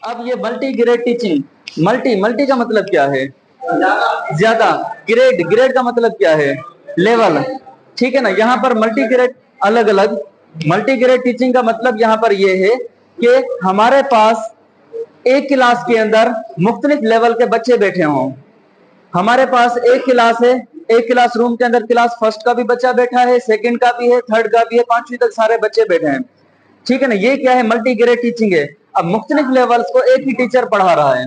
अब ये multi grade teaching, multi multi का मतलब क्या है? ज्यादा। ग्रेड, ग्रेड का मतलब क्या है? लेवल। ठीक है ना, यहाँ पर मल्टी ग्रेड अलग अलग। मल्टी ग्रेड टीचिंग का मतलब यहाँ पर ये है कि हमारे पास एक क्लास के अंदर मुख्तलिफ लेवल के बच्चे बैठे हों। हमारे पास एक क्लास है, एक क्लास रूम के अंदर क्लास फर्स्ट का भी बच्चा बैठा है, सेकंड का भी है, थर्ड का भी है, पांचवी तक सारे बच्चे बैठे हैं। ठीक है ना, ये क्या है? मल्टी ग्रेड टीचिंग है। अब मुख्तलिफ लेवल्स को एक ही टीचर पढ़ा रहा है,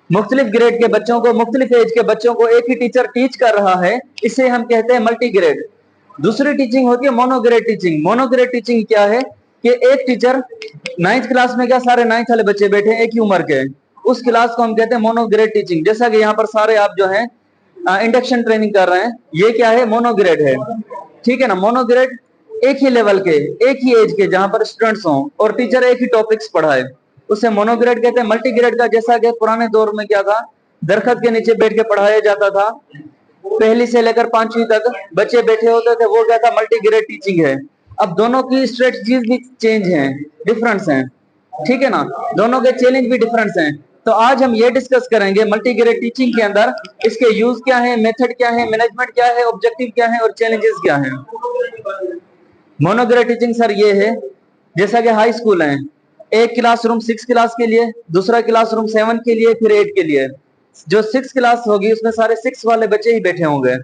मुख्तलिफ ग्रेड के बच्चों को, मुख्तलिफ एज के बच्चों को एक ही टीचर टीच कर रहा है, इसे हम कहते हैं मल्टी ग्रेड। दूसरी टीचिंग होती है मोनोग्रेड टीचिंग। मोनोग्रेड टीचिंग क्या है कि एक टीचर नाइन्थ क्लास में क्या सारे नाइन्थ वाले बच्चे बैठे हैं एक ही उम्र के, उस क्लास को हम कहते हैं मोनोग्रेड टीचिंग। जैसा कि यहाँ पर सारे आप जो है इंडक्शन ट्रेनिंग कर रहे हैं, ये क्या है? मोनोग्रेड है। ठीक है ना, मोनोग्रेड एक ही लेवल के, एक ही एज के, जहां पर स्टूडेंट्स हों और टीचर एक ही टॉपिक्स पढ़ाए, उसे मोनोग्रेड कहते हैं। मल्टीग्रेड का जैसा कि पुराने दौर में क्या था, दरखत के नीचे बैठ के पढ़ाया जाता था, पहली से लेकर पांचवी तक बच्चे बैठे होते थे, वो क्या था? मल्टीग्रेड टीचिंग है। अब दोनों की स्ट्रेटजीज भी चेंज हैं, डिफरेंस हैं। ठीक है ना, दोनों के चैलेंज भी डिफरेंस हैं। तो आज हम ये डिस्कस करेंगे मल्टीग्रेड टीचिंग के अंदर इसके यूज क्या है, मेथड क्या है, मैनेजमेंट क्या है, ऑब्जेक्टिव क्या है और चैलेंजेस क्या है। मोनोग्रेड टीचिंग सर ये है, जैसा कि हाई स्कूल है, एक क्लासरूम 6 क्लास के लिए, दूसरा क्लासरूम 7 के लिए, फिर 8 के लिए। जो 6 क्लास होगी उसमें सारे 6 वाले बच्चे ही बैठे होंगे,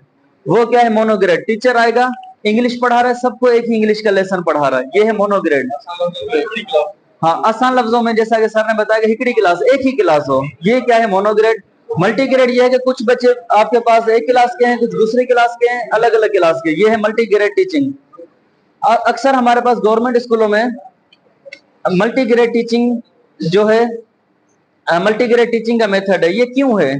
वो क्या है? मोनोग्रेड। टीचर आएगा, इंग्लिश पढ़ा रहा है, सबको एक ही इंग्लिश का लेसन पढ़ा रहा है, ये है मोनोग्रेड। हाँ, आसान लफ्जों में जैसा कि सर ने बताया कि हिकड़ी क्लास, एक ही क्लास हो, ये क्या है? मोनोग्रेड। मल्टीग्रेड ये है कि कुछ बच्चे आपके पास एक क्लास के हैं, कुछ दूसरी क्लास के हैं, अलग अलग क्लास के, ये है मल्टीग्रेड टीचिंग। अक्सर हमारे पास गवर्नमेंट स्कूलों में मल्टीग्रेड टीचिंग जो है, मल्टीग्रेड टीचिंग का मेथड है, ये क्यों है?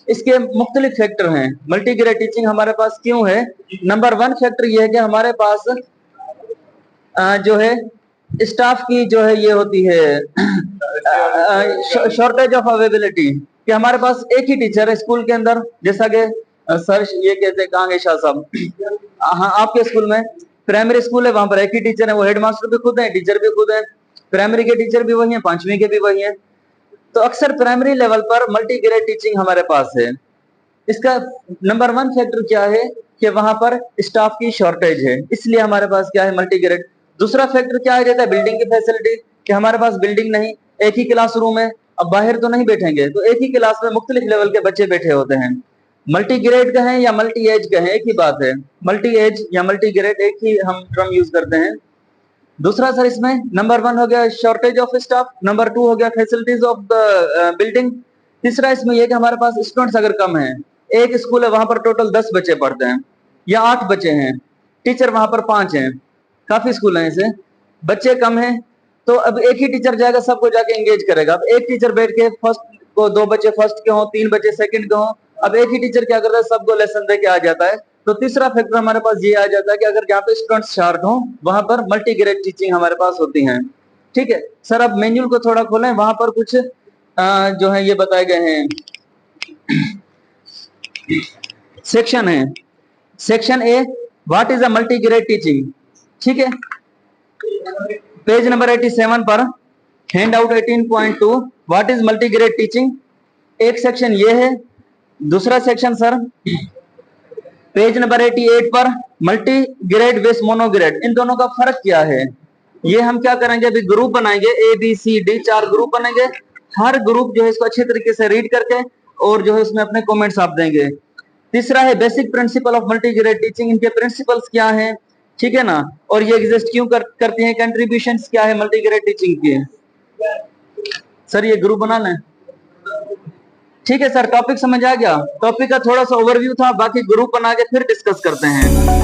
इसके मुख्तलिफ फैक्टर हैं। मल्टीग्रेड टीचिंग हमारे पास क्यों है? नंबर 1 फैक्टर ये है कि हमारे पास जो है स्टाफ की जो है ये होती है शॉर्टेज ऑफ अवेलेबिलिटी, कि हमारे पास एक ही टीचर है स्कूल के अंदर। जैसा कि सर ये कहते हैं, कहाँ गए शाह साहब? हाँ, आपके स्कूल में प्राइमरी स्कूल है, वहां पर एक ही टीचर है, वो हेडमास्टर भी खुद है, टीचर भी खुद है, प्राइमरी के टीचर भी वही है, पांचवी के भी वही है। तो अक्सर प्राइमरी लेवल पर मल्टीग्रेड टीचिंग हमारे पास है। इसका नंबर 1 फैक्टर क्या है कि वहां पर स्टाफ की शॉर्टेज है, इसलिए हमारे पास क्या है? मल्टीग्रेड। दूसरा फैक्टर क्या है? रहता है बिल्डिंग की फैसिलिटी, कि हमारे पास बिल्डिंग नहीं, एक ही क्लासरूम है, अब बाहर तो नहीं बैठेंगे, तो एक ही क्लास में मुख्तलिफ लेवल के बच्चे बैठे होते हैं। मल्टी ग्रेड का है या मल्टी एज का है, एक ही बात है, मल्टी एज या मल्टी ग्रेड एक ही हम टर्म यूज करते हैं। दूसरा सर इसमें नंबर 1 हो गया शॉर्टेज ऑफ स्टाफ, नंबर 2 हो गया फैसिलिटीज ऑफ द बिल्डिंग। तीसरा इसमें यह कि हमारे पास स्टूडेंट्स अगर कम है, एक स्कूल है वहां पर टोटल 10 बच्चे पढ़ते हैं या 8 बच्चे हैं, टीचर वहां पर 5 हैं, काफी स्कूल हैं ऐसे, बच्चे कम हैं, तो अब एक ही टीचर जाएगा, सबको जाके एंगेज करेगा। अब एक टीचर बैठ के फर्स्ट को 2 बच्चे फर्स्ट के हों, 3 बच्चे सेकंड के हों, अब एक ही टीचर क्या करता है? सबको लेसन दे के आ जाता है। तो तीसरा फैक्टर हमारे पास ये आ जाता है कि अगर जहाँ पे स्टूडेंट्स शार्ट हो वहां पर मल्टीग्रेड टीचिंग हमारे पास होती है। ठीक है सर, अब मैनुअल को थोड़ा खोलें, वहां पर कुछ जो है ये बताए गए हैं, सेक्शन है। Section A, what is a multigrade teaching. ठीक है, पेज नंबर 87 पर hand out 18.2, what is multigrade teaching, एक सेक्शन ये है। दूसरा सेक्शन सर पेज नंबर 88 पर मल्टी ग्रेड वेस मोनोग्रेड, इन दोनों का फर्क क्या है? ये हम क्या करेंगे, अभी ग्रुप बनाएंगे, A B C D 4 group बनेंगे, हर ग्रुप जो है इसको अच्छे तरीके से रीड करके और जो है उसमें अपने कमेंट्स आप देंगे। तीसरा है basic principle of multigrade teaching, इनके प्रिंसिपल्स क्या हैं, ठीक है ना, और ये एग्जिस्ट क्यों करती हैं, कंट्रीब्यूशंस क्या है मल्टीग्रेड टीचिंग की। सर ये ग्रुप बना लें। ठीक है सर, टॉपिक समझ आ गया? टॉपिक का थोड़ा सा ओवरव्यू था, बाकी ग्रुप बना के फिर डिस्कस करते हैं।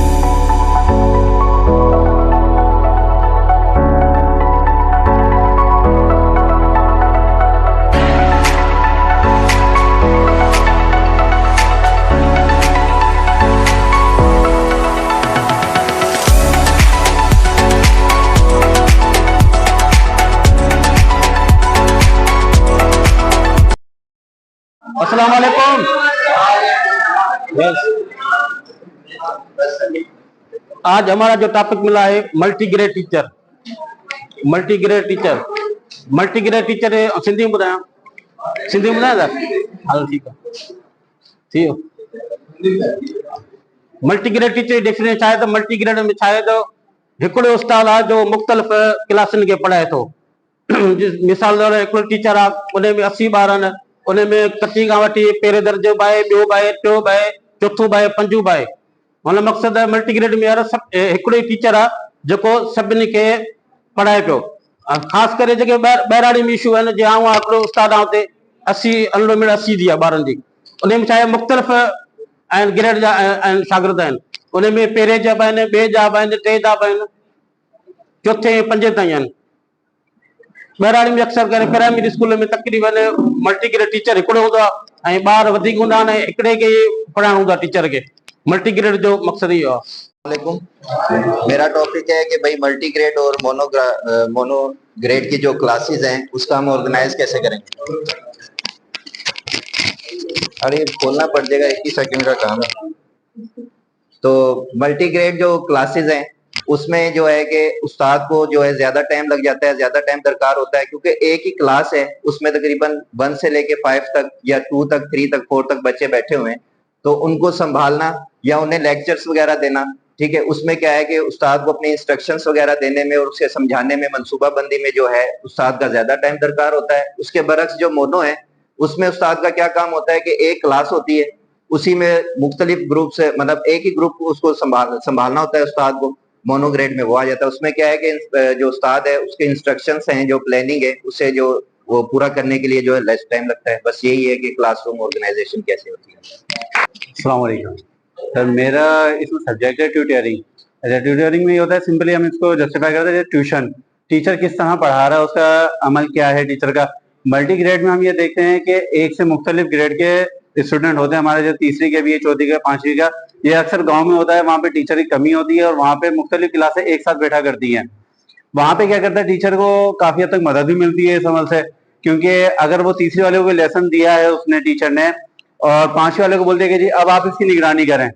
अस्सलाम वालेकुम। आज हमारा जो टॉपिक मिला है multigrade teacher. Multigrade teacher multi grade teacher Sindhi में ॿुधायां, सिंधी में ॿुधायां था, हलो ठीकु आहे, थी वियो। मल्टी ग्रेड टीचर जी डेफिनेशन छा आहे त मल्टी ग्रेड में छा आहे त हिकिड़ो उस्ताद आहे जो मुख़्तलिफ़ क्लासनि खे पढ़ाए थो। मिसाल तौर हिकिड़ो टीचर आहे, उन में 80 ॿार आहिनि, उन में कची खां वठी पहिरें दर्जो बि आहे, ॿियो बि आहे, टियों बि आहे, चोथों बि आहे, पंजो बि आहे। मतलब मक़सदु आहे मल्टी ग्रेड में यार हिकिड़ो ई टीचर आहे जेको सभिनी खे पढ़ाए पियो। ख़ासि करे जेके ॿाहिराड़ी में इशू आहिनि, जीअं आउं हिकिड़ो उस्ताद आहे हुते 80 अनलिमिटेड 80 जी आहे ॿारनि जी, उन में छा आहे मुख़्तलिफ़ आहिनि ग्रेड जा आहिनि शागिर्द आहिनि, उन में पहिरें जा बि आहिनि, ॿिए जा बि आहिनि, टे जा बि आहिनि, चौथे पंजे ताईं आहिनि। ॿाहिराड़ी में अक्सर करे प्राइमरी स्कूल में तक़रीबन मल्टी ग्रेड टीचर हिकिड़ो हूंदो आहे ऐं ॿार वधीक हूंदा आहिनि, हिकिड़े खे पढ़ाइणो हूंदो आहे टीचर खे। मल्टी ग्रेड जो मक़सदु इहो आहे। मेरा टॉपिक है कि भाई मल्टी ग्रेड और मोनो ग्रेड की जो क्लासेस हैं उसका हम ऑर्गेनाइज कैसे करेंगे। अरे खोलना पड़ जाएगा, 21 सेकंड का काम है। तो मल्टी ग्रेड जो क्लासेस हैं उसमें जो है कि उस्ताद को जो है ज्यादा टाइम लग जाता है, ज्यादा टाइम दरकार होता है, क्योंकि एक ही क्लास है उसमें तकरीबन 1 से लेके 5 तक या 2 तक 3 तक 4 तक बच्चे बैठे हुए हैं, तो उनको संभालना या उन्हें लेक्चर्स वगैरह देना, ठीक है, उसमें क्या है कि उस्ताद को अपने इंस्ट्रक्शंस वगैरह देने में और उसे समझाने में, मनसूबाबंदी में जो है उस्ताद का ज्यादा टाइम दरकार होता है। उसके बरक्स जो मोनो है उसमें उस्ताद का क्या काम होता है कि एक क्लास होती है, उसी में मुख्तलिफ ग्रुप से, मतलब एक ही ग्रुप उसको संभालना होता है उस्ताद को। मोनो ग्रेड में वो आ जाता है, उसमें क्या है कि जो उस्ताद है उसके इंस्ट्रक्शंस हैं, जो प्लानिंग है उसे जो वो पूरा करने के लिए जो है लेस टाइम लगता है। बस यही है कि क्लासरूम ऑर्गेनाइजेशन कैसे होती है। अस्सलाम वालेकुम सर, मेरा इसमें सब्जेक्ट है ट्यूटरिंग। ट्यूटरिंग में ये होता है, सिंपली हम इसको जस्टिफाई करते हैं ट्यूशन, टीचर किस तरह पढ़ा रहा है, उसका अमल क्या है टीचर का। मल्टी ग्रेड में हम ये देखते हैं कि एक से मुख्तलिफ ग्रेड के स्टूडेंट होते हैं हमारे, जो तीसरी के भी है, चौथी का, पांचवी का। ये अक्सर गांव में होता है, वहाँ पे टीचर की कमी होती है और वहाँ पे मुख्तलिफ क्लासें एक साथ बैठा करती हैं। वहाँ पे क्या करता है, टीचर को काफी हद तक मदद भी मिलती है इस अमल से, क्योंकि अगर वो तीसरी वाले को लेसन दिया है उसने टीचर ने और पांचवी वाले को बोल दिया कि जी अब आप इसकी निगरानी करें,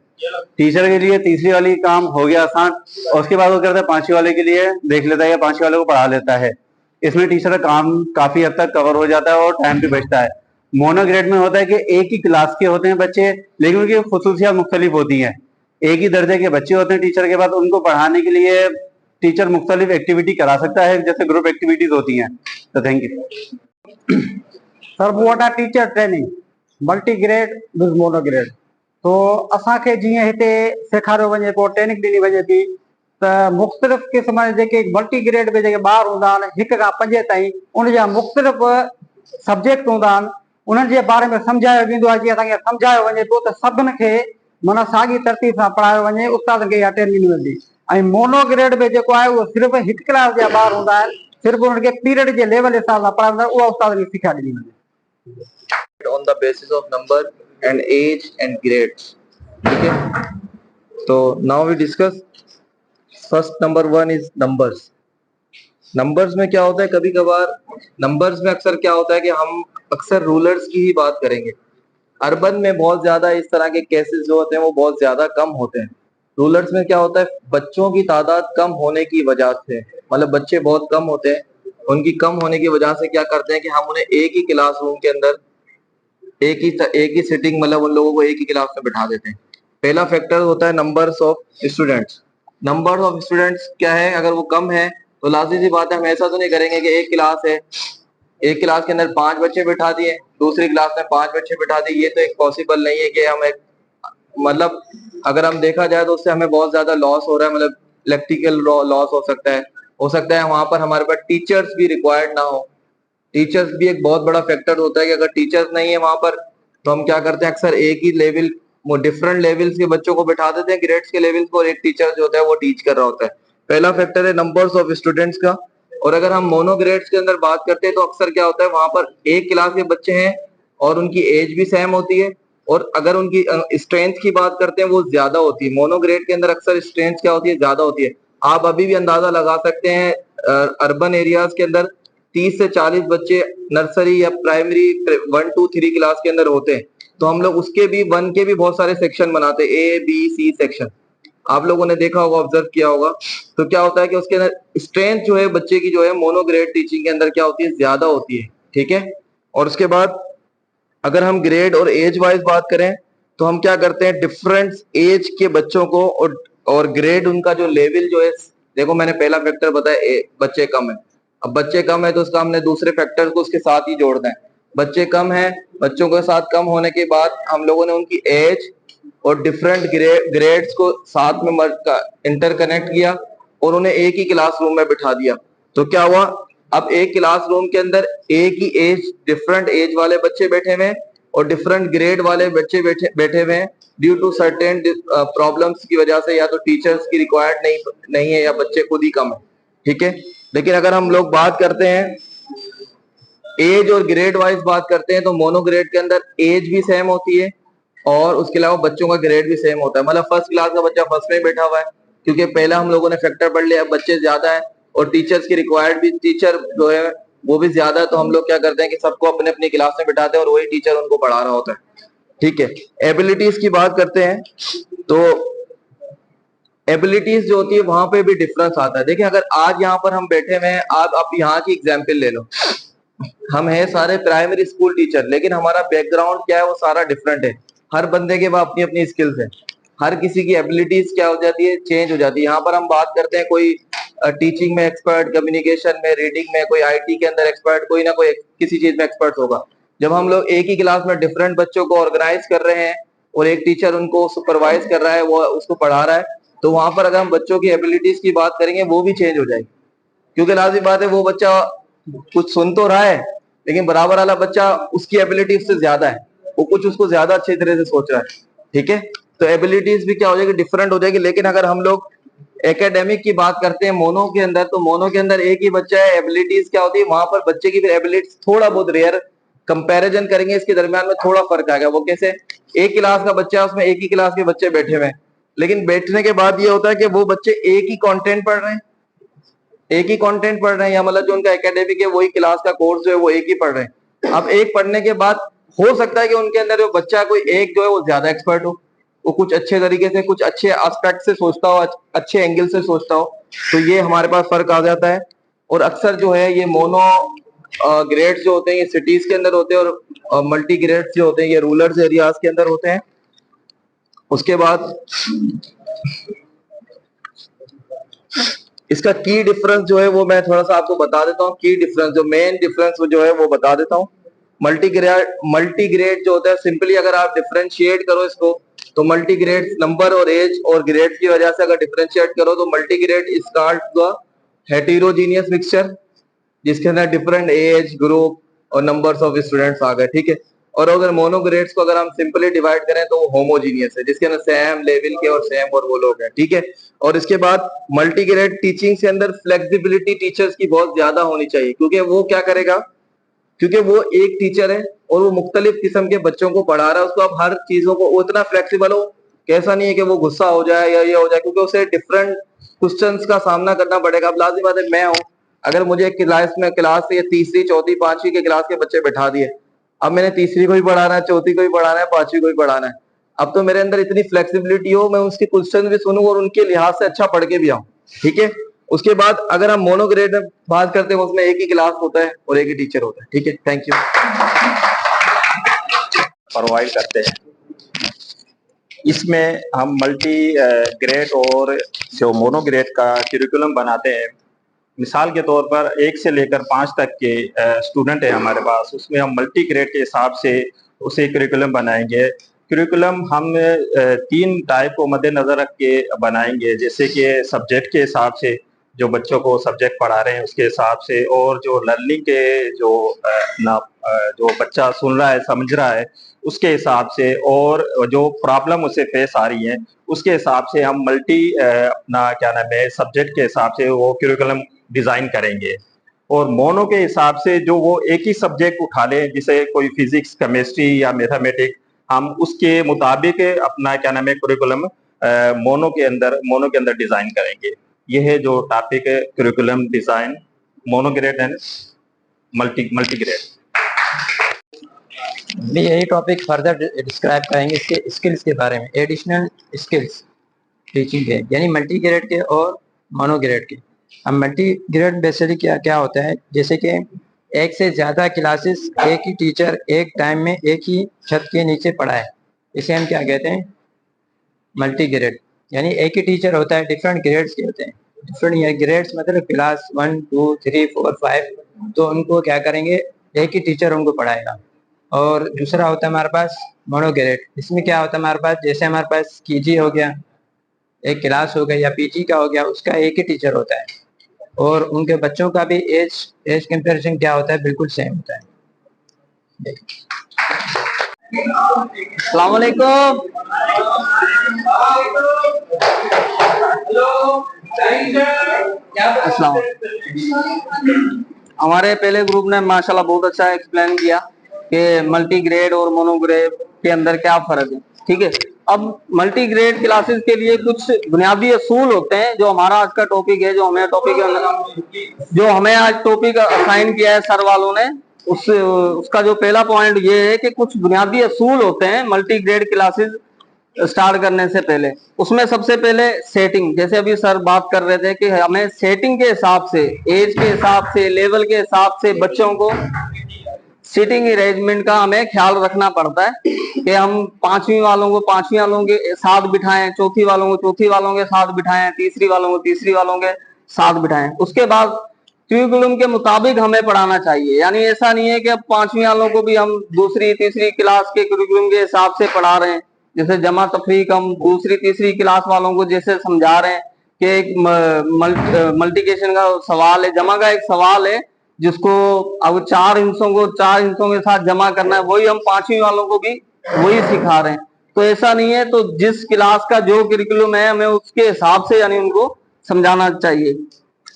टीचर के लिए तीसरी वाली काम हो गया आसान, और उसके बाद वो करता है पांचवी वाले के लिए देख लेता है या पांचवी वाले को पढ़ा लेता है। इसमें टीचर का काम काफी हद तक कवर हो जाता है और टाइम भी बचता है। मोनो ग्रेड में होता है कि एक ही क्लास के होते हैं बच्चे, लेकिन उनकी खुसूसियात मुख्तलिफ होती हैं। एक ही दर्जे के बच्चे होते हैं टीचर के बाद, उनको पढ़ाने के लिए टीचर मुख्तलिफ एक्टिविटी करा सकता है, जैसे ग्रुप एक्टिविटीज होती हैं। तो थैंक यू सर। वो teacher training multi grade with mono grade, तो असांखे जीअं हिते सेखारियो वञे पोइ ट्रेनिंग ॾिनी वञे थी त मुख़्तलिफ़ क़िस्म जेके मल्टी ग्रेड में जेके ॿार हूंदा आहिनि 1 खां 5 ताईं, उन जा मुख़्तलिफ़ सब्जेक्ट हूंदा आहिनि, उन्हनि जे बारे में सम्झायो वेंदो आहे। जीअं असांखे सम्झायो वञे थो त सभिनि खे माना साॻी तरतीब सां पढ़ायो वञे, उस्तादनि खे इहा ट्रेनिंग ॾिनी वेंदी। ऐं मोनो ग्रेड में जेको आहे उहो सिर्फ़ु 1 क्लास जा ॿार हूंदा आहिनि, सिर्फ़ु उन्हनि खे पीरियड जे लेवल हिसाब सां पढ़ाईंदा, उहा उस्तादनि खे सिखिया ॾिनी वेंदी। On the basis of number and age and grades, ठीक है। तो now we discuss first number 1 is numbers। Numbers में क्या होता है, कभी कभार नंबर्स में अक्सर क्या होता है कि हम अक्सर रूलर्स की ही बात करेंगे। अर्बन में बहुत ज्यादा इस तरह के केसेस जो होते हैं वो बहुत ज्यादा कम होते हैं। रूलर्स में क्या होता है, बच्चों की तादाद कम होने की वजह से, मतलब बच्चे बहुत कम होते हैं, उनकी कम होने की वजह से क्या करते हैं कि हम उन्हें एक ही क्लासरूम के अंदर एक ही सिटिंग, मतलब उन लोगों को एक ही क्लास में बिठा देते हैं। पहला फैक्टर होता है numbers of students. Number of students क्या है, अगर वो कम है तो लाजिमी सी बात है हम ऐसा तो नहीं करेंगे कि एक क्लास है, एक क्लास के अंदर 5 बच्चे बिठा दिए, दूसरी क्लास में 5 बच्चे बिठा दिए। ये तो एक पॉसिबल नहीं है कि हम एक, मतलब अगर हम देखा जाए तो उससे हमें बहुत ज्यादा लॉस हो रहा है, मतलब इलेक्ट्रिकल लॉस हो सकता है वहां पर हमारे पास टीचर्स भी रिक्वायर्ड ना हो। टीचर्स भी एक बहुत बड़ा फैक्टर होता है कि अगर टीचर्स नहीं है वहां पर तो हम क्या करते हैं, अक्सर एक ही लेवल, वो डिफरेंट लेवल्स के बच्चों को बिठा देते हैं, ग्रेड्स के लेवल्स को, और एक टीचर जो होता है वो टीच कर रहा होता है। पहला फैक्टर है नंबर्स ऑफ स्टूडेंट्स का। और अगर हम मोनो ग्रेड्स के अंदर बात करते हैं तो अक्सर क्या होता है, वहां पर एक क्लास के बच्चे हैं और उनकी एज भी सेम होती है, और अगर उनकी स्ट्रेंथ की बात करते हैं वो ज्यादा होती है। मोनो ग्रेड के अंदर अक्सर स्ट्रेंथ क्या होती है, ज्यादा होती है। आप अभी भी अंदाजा लगा सकते हैं, अर्बन एरियाज के अंदर 30 से 40 बच्चे नर्सरी या प्राइमरी 1 2 3 क्लास के अंदर होते हैं, तो हम लोग उसके भी 1 के भी बहुत सारे सेक्शन बनाते हैं, A B C सेक्शन। आप लोगों ने देखा होगा, ऑब्जर्व किया होगा, तो क्या होता है कि उसके अंदर स्ट्रेंथ जो है बच्चे की जो है मोनो ग्रेड टीचिंग के अंदर क्या होती है, ज्यादा होती है। ठीक है, और उसके बाद अगर हम ग्रेड और एज वाइज बात करें तो हम क्या करते हैं, डिफरेंट एज के बच्चों को और ग्रेड उनका जो लेवल जो है, देखो मैंने पहला फैक्टर बताया बच्चे कम है। अब बच्चे कम है तो उसका हमने दूसरे फैक्टर को उसके साथ ही जोड़ना है। बच्चे कम है, बच्चों के साथ कम होने के बाद हम लोगों ने उनकी एज और डिफरेंट ग्रेड्स को साथ में इंटरकनेक्ट किया और उन्हें एक ही क्लासरूम में बिठा दिया। तो क्या हुआ, अब एक क्लासरूम के अंदर एक ही एज, डिफरेंट एज वाले बच्चे बैठे हुए हैं और डिफरेंट ग्रेड वाले बच्चे बैठे हुए हैं। ड्यू टू सर्टेन प्रॉब्लम्स की वजह से, या तो टीचर्स की रिक्वायर्ड नहीं है, या बच्चे खुद ही कम है। ठीक है, लेकिन अगर हम लोग बात करते हैं एज और ग्रेड वाइज बात करते हैं, तो मोनो ग्रेड के अंदर एज भी सेम होती है और उसके अलावा बच्चों का ग्रेड भी सेम होता है। मतलब फर्स्ट क्लास का बच्चा फर्स्ट में बैठा हुआ है, क्योंकि पहला हम लोगों ने फैक्टर पढ़ लिया, बच्चे ज्यादा है और टीचर्स की रिक्वायर्ड भी, टीचर जो है वो भी ज्यादा है, तो हम लोग क्या करते हैं कि सबको अपने अपनी क्लास में बिठाते हैं और वही टीचर उनको पढ़ा रहा होता है। ठीक है, एबिलिटीज की बात करते हैं तो एबिलिटीज जो होती है वहां पे भी डिफरेंस आता है। देखिए, अगर आज यहाँ पर हम बैठे हुए हैं, आप यहाँ की एग्जाम्पल ले लो, हम हैं सारे प्राइमरी स्कूल टीचर, लेकिन हमारा बैकग्राउंड क्या है, वो सारा डिफरेंट है। हर बंदे के पास अपनी अपनी स्किल्स है, हर किसी की एबिलिटीज क्या हो जाती है, चेंज हो जाती है। यहाँ पर हम बात करते हैं कोई टीचिंग में एक्सपर्ट, कम्युनिकेशन में, रीडिंग में, कोई आईटी के अंदर एक्सपर्ट, कोई ना कोई किसी चीज में एक्सपर्ट होगा। जब हम लोग एक ही क्लास में डिफरेंट बच्चों को ऑर्गेनाइज कर रहे हैं और एक टीचर उनको सुपरवाइज कर रहा है, वो उसको पढ़ा रहा है, तो वहां पर अगर हम बच्चों की एबिलिटीज की बात करेंगे वो भी चेंज हो जाएगी। क्योंकि लाजिमी बात है, वो बच्चा कुछ सुन तो रहा है, लेकिन बराबर वाला बच्चा उसकी एबिलिटी उससे ज्यादा है, वो कुछ उसको ज्यादा अच्छी तरह से सोच रहा है। ठीक है, तो एबिलिटीज भी क्या हो जाएगी, डिफरेंट हो जाएगी। लेकिन अगर हम लोग एकेडमिक की बात करते हैं मोनो के अंदर, तो मोनो के अंदर एक ही बच्चा है, एबिलिटीज क्या होती है वहां पर बच्चे की फिर एबिलिटीज थोड़ा बहुत रेयर, कंपैरिजन करेंगे इसके दरमियान में थोड़ा फर्क आएगा। वो कैसे, एक क्लास का बच्चा है, उसमें एक ही क्लास के बच्चे बैठे हुए हैं, लेकिन बैठने के बाद ये होता है कि वो बच्चे एक ही कंटेंट पढ़ रहे हैं, एक ही कंटेंट पढ़ रहे हैं, या मतलब जो उनका एकेडमिक है वही क्लास का कोर्स जो है वो एक ही पढ़ रहे हैं। अब एक पढ़ने के बाद हो सकता है कि उनके अंदर जो बच्चा कोई एक जो है वो ज्यादा एक्सपर्ट हो, वो कुछ अच्छे तरीके से, कुछ अच्छे एस्पेक्ट से सोचता हो, अच्छे एंगल से सोचता हो, तो ये हमारे पास फर्क आ जाता है। और अक्सर जो है ये मोनो ग्रेड्स जो होते हैं ये सिटीज के अंदर होते हैं, और मल्टी ग्रेड्स जो होते हैं ये रूरल एरियाज के अंदर होते हैं। उसके बाद इसका की डिफरेंस जो है वो मैं थोड़ा सा आपको बता देता हूँ। की डिफरेंस, जो मेन डिफरेंस जो है वो बता देता हूँ। मल्टी ग्रेड जो होता है, सिंपली अगर आप डिफरेंशिएट करो इसको, तो मल्टी ग्रेड नंबर और एज और ग्रेड की वजह से अगर डिफरेंशिएट करो तो multi grade is called the heterogeneous mixture, जिसके अंदर डिफरेंट एज ग्रुप और नंबर्स ऑफ स्टूडेंट्स आ गए। ठीक है, और अगर मोनोग्रेड्स को अगर हम सिंपली डिवाइड करें तो वो होमोजीनियस है, जिसके अंदर सेम लेवल के और सेम और वो लोग हैं। ठीक है, और इसके बाद मल्टीग्रेड टीचिंग के अंदर फ्लेक्सिबिलिटी टीचर्स की बहुत ज्यादा होनी चाहिए, क्योंकि वो क्या करेगा, क्योंकि वो एक टीचर है और वो मुख्तलिफ किस्म के बच्चों को पढ़ा रहा है, उसको अब हर चीजों को उतना फ्लेक्सिबल हो, कैसा नहीं है कि वो गुस्सा हो जाए या ये हो जाए, क्योंकि उसे डिफरेंट क्वेश्चंस का सामना करना पड़ेगा। अब लाजिम बात है, मैं हूं, अगर मुझे क्लास से तीसरी चौथी पांचवी के क्लास के बच्चे बैठा दिए, अब मैंने तीसरी को भी पढ़ाना है, चौथी को भी पढ़ाना है, पांचवी को भी पढ़ाना है, अब तो मेरे अंदर इतनी फ्लेक्सिबिलिटी हो, मैं उसके क्वेश्चन भी सुनूं और उनके लिहाज से अच्छा पढ़ के भी आऊं। ठीक है, उसके बाद अगर हम मोनोग्रेड में बात करते हैं, उसमें एक ही क्लास होता है और एक ही टीचर होता है। ठीक है, थैंक यू। प्रोवाइड करते हैं, इसमें हम मल्टी ग्रेड और जो मोनो ग्रेड का करिकुलम बनाते हैं। मिसाल के तौर पर 1 से लेकर 5 तक के स्टूडेंट है हमारे पास, उसमें हम मल्टी ग्रेड के हिसाब से उसे करिकुलम बनाएंगे। करिकुलम हम 3 टाइप को मद्देनजर रख के बनाएंगे, जैसे कि सब्जेक्ट के हिसाब से, जो बच्चों को सब्जेक्ट पढ़ा रहे हैं उसके हिसाब से, और जो लर्निंग के जो बच्चा सुन रहा है समझ रहा है उसके हिसाब से, और जो प्रॉब्लम उसे फेस आ रही है उसके हिसाब से हम मल्टी अपना क्या नाम है सब्जेक्ट के हिसाब से वो करिकुलम डिजाइन करेंगे। और मोनो के हिसाब से जो वो एक ही सब्जेक्ट उठा ले, जैसे कोई फिजिक्स, केमिस्ट्री या मैथमेटिक्स, हम उसके मुताबिक अपना क्या नाम है करिकुलम मोनो के अंदर डिजाइन करेंगे। ये है जो टॉपिक है, करिकुलम डिजाइन, मोनोग्रेड एंड मल्टीग्रेड। यही टॉपिक फर्दर डिस्क्राइब करेंगे इसके स्किल्स के बारे में, एडिशनल स्किल्स। टीचिंग के, यानी मल्टी ग्रेड के और मोनो ग्रेड के। अब मल्टी ग्रेड बेसिकली क्या क्या होता है, जैसे कि एक से ज्यादा क्लासेस एक ही टीचर एक टाइम में एक ही छत के नीचे पढ़ाए, इसे हम क्या कहते हैं, मल्टी ग्रेड। यानी एक ही टीचर होता है, डिफरेंट ग्रेड्स के होते हैं। डिफरेंट ग्रेड्स मतलब क्लास 1 2 3 4 5, तो उनको क्या करेंगे, एक ही टीचर उनको पढ़ाएगा। और दूसरा होता है हमारे पास मोनो ग्रेड। इसमें क्या होता है हमारे पास, जैसे हमारे पास केजी हो गया, एक क्लास हो गया, या पीजी का हो गया, उसका एक ही टीचर होता है, और उनके बच्चों का भी एज कंपैरिजन क्या होता है, बिल्कुल सेम होता है। अस्सलाम वालेकुम। अस्सलाम। हमारे पहले ग्रुप ने माशाल्लाह बहुत अच्छा एक्सप्लेन किया कि मल्टी ग्रेड और मोनो ग्रेड के अंदर क्या फर्क है। ठीक है, अब मल्टी ग्रेड क्लासेस के लिए कुछ बुनियादी असूल होते हैं, जो हमारा आज का टॉपिक है, जो हमें आज टॉपिक असाइन किया है सर वालों ने। उसका जो पहला पॉइंट ये है कि कुछ बुनियादी असूल होते हैं मल्टी ग्रेड क्लासेस स्टार्ट करने से पहले। उसमें सबसे पहले सेटिंग, जैसे अभी सर बात कर रहे थे कि हमें सेटिंग के हिसाब से, एज के हिसाब से, लेवल के हिसाब से बच्चों को सीटिंग अरेंजमेंट का हमें ख्याल रखना पड़ता है कि हम पांचवी वालों को पांचवी वालों के साथ बिठाएं, चौथी वालों को चौथी वालों के साथ बिठाएं, तीसरी वालों को तीसरी वालों के साथ बिठाएं। उसके बाद करिकुलम के मुताबिक हमें पढ़ाना चाहिए, यानी ऐसा नहीं है कि अब पांचवी वालों को भी हम दूसरी तीसरी क्लास के करिकुलम के हिसाब से पढ़ा रहे हैं। जैसे जमा तफरीक हम दूसरी तीसरी क्लास वालों को जैसे समझा रहे हैं कि एक मल्टीप्लिकेशन का सवाल है, जमा का एक सवाल है, जिसको अब चार हिस्सों के साथ जमा करना है, वही हम पांचवी वालों को भी वही सिखा रहे हैं। तो ऐसा नहीं है, तो जिस क्लास का जो करिकुलम है हमें उसके हिसाब से यानी उनको समझाना चाहिए।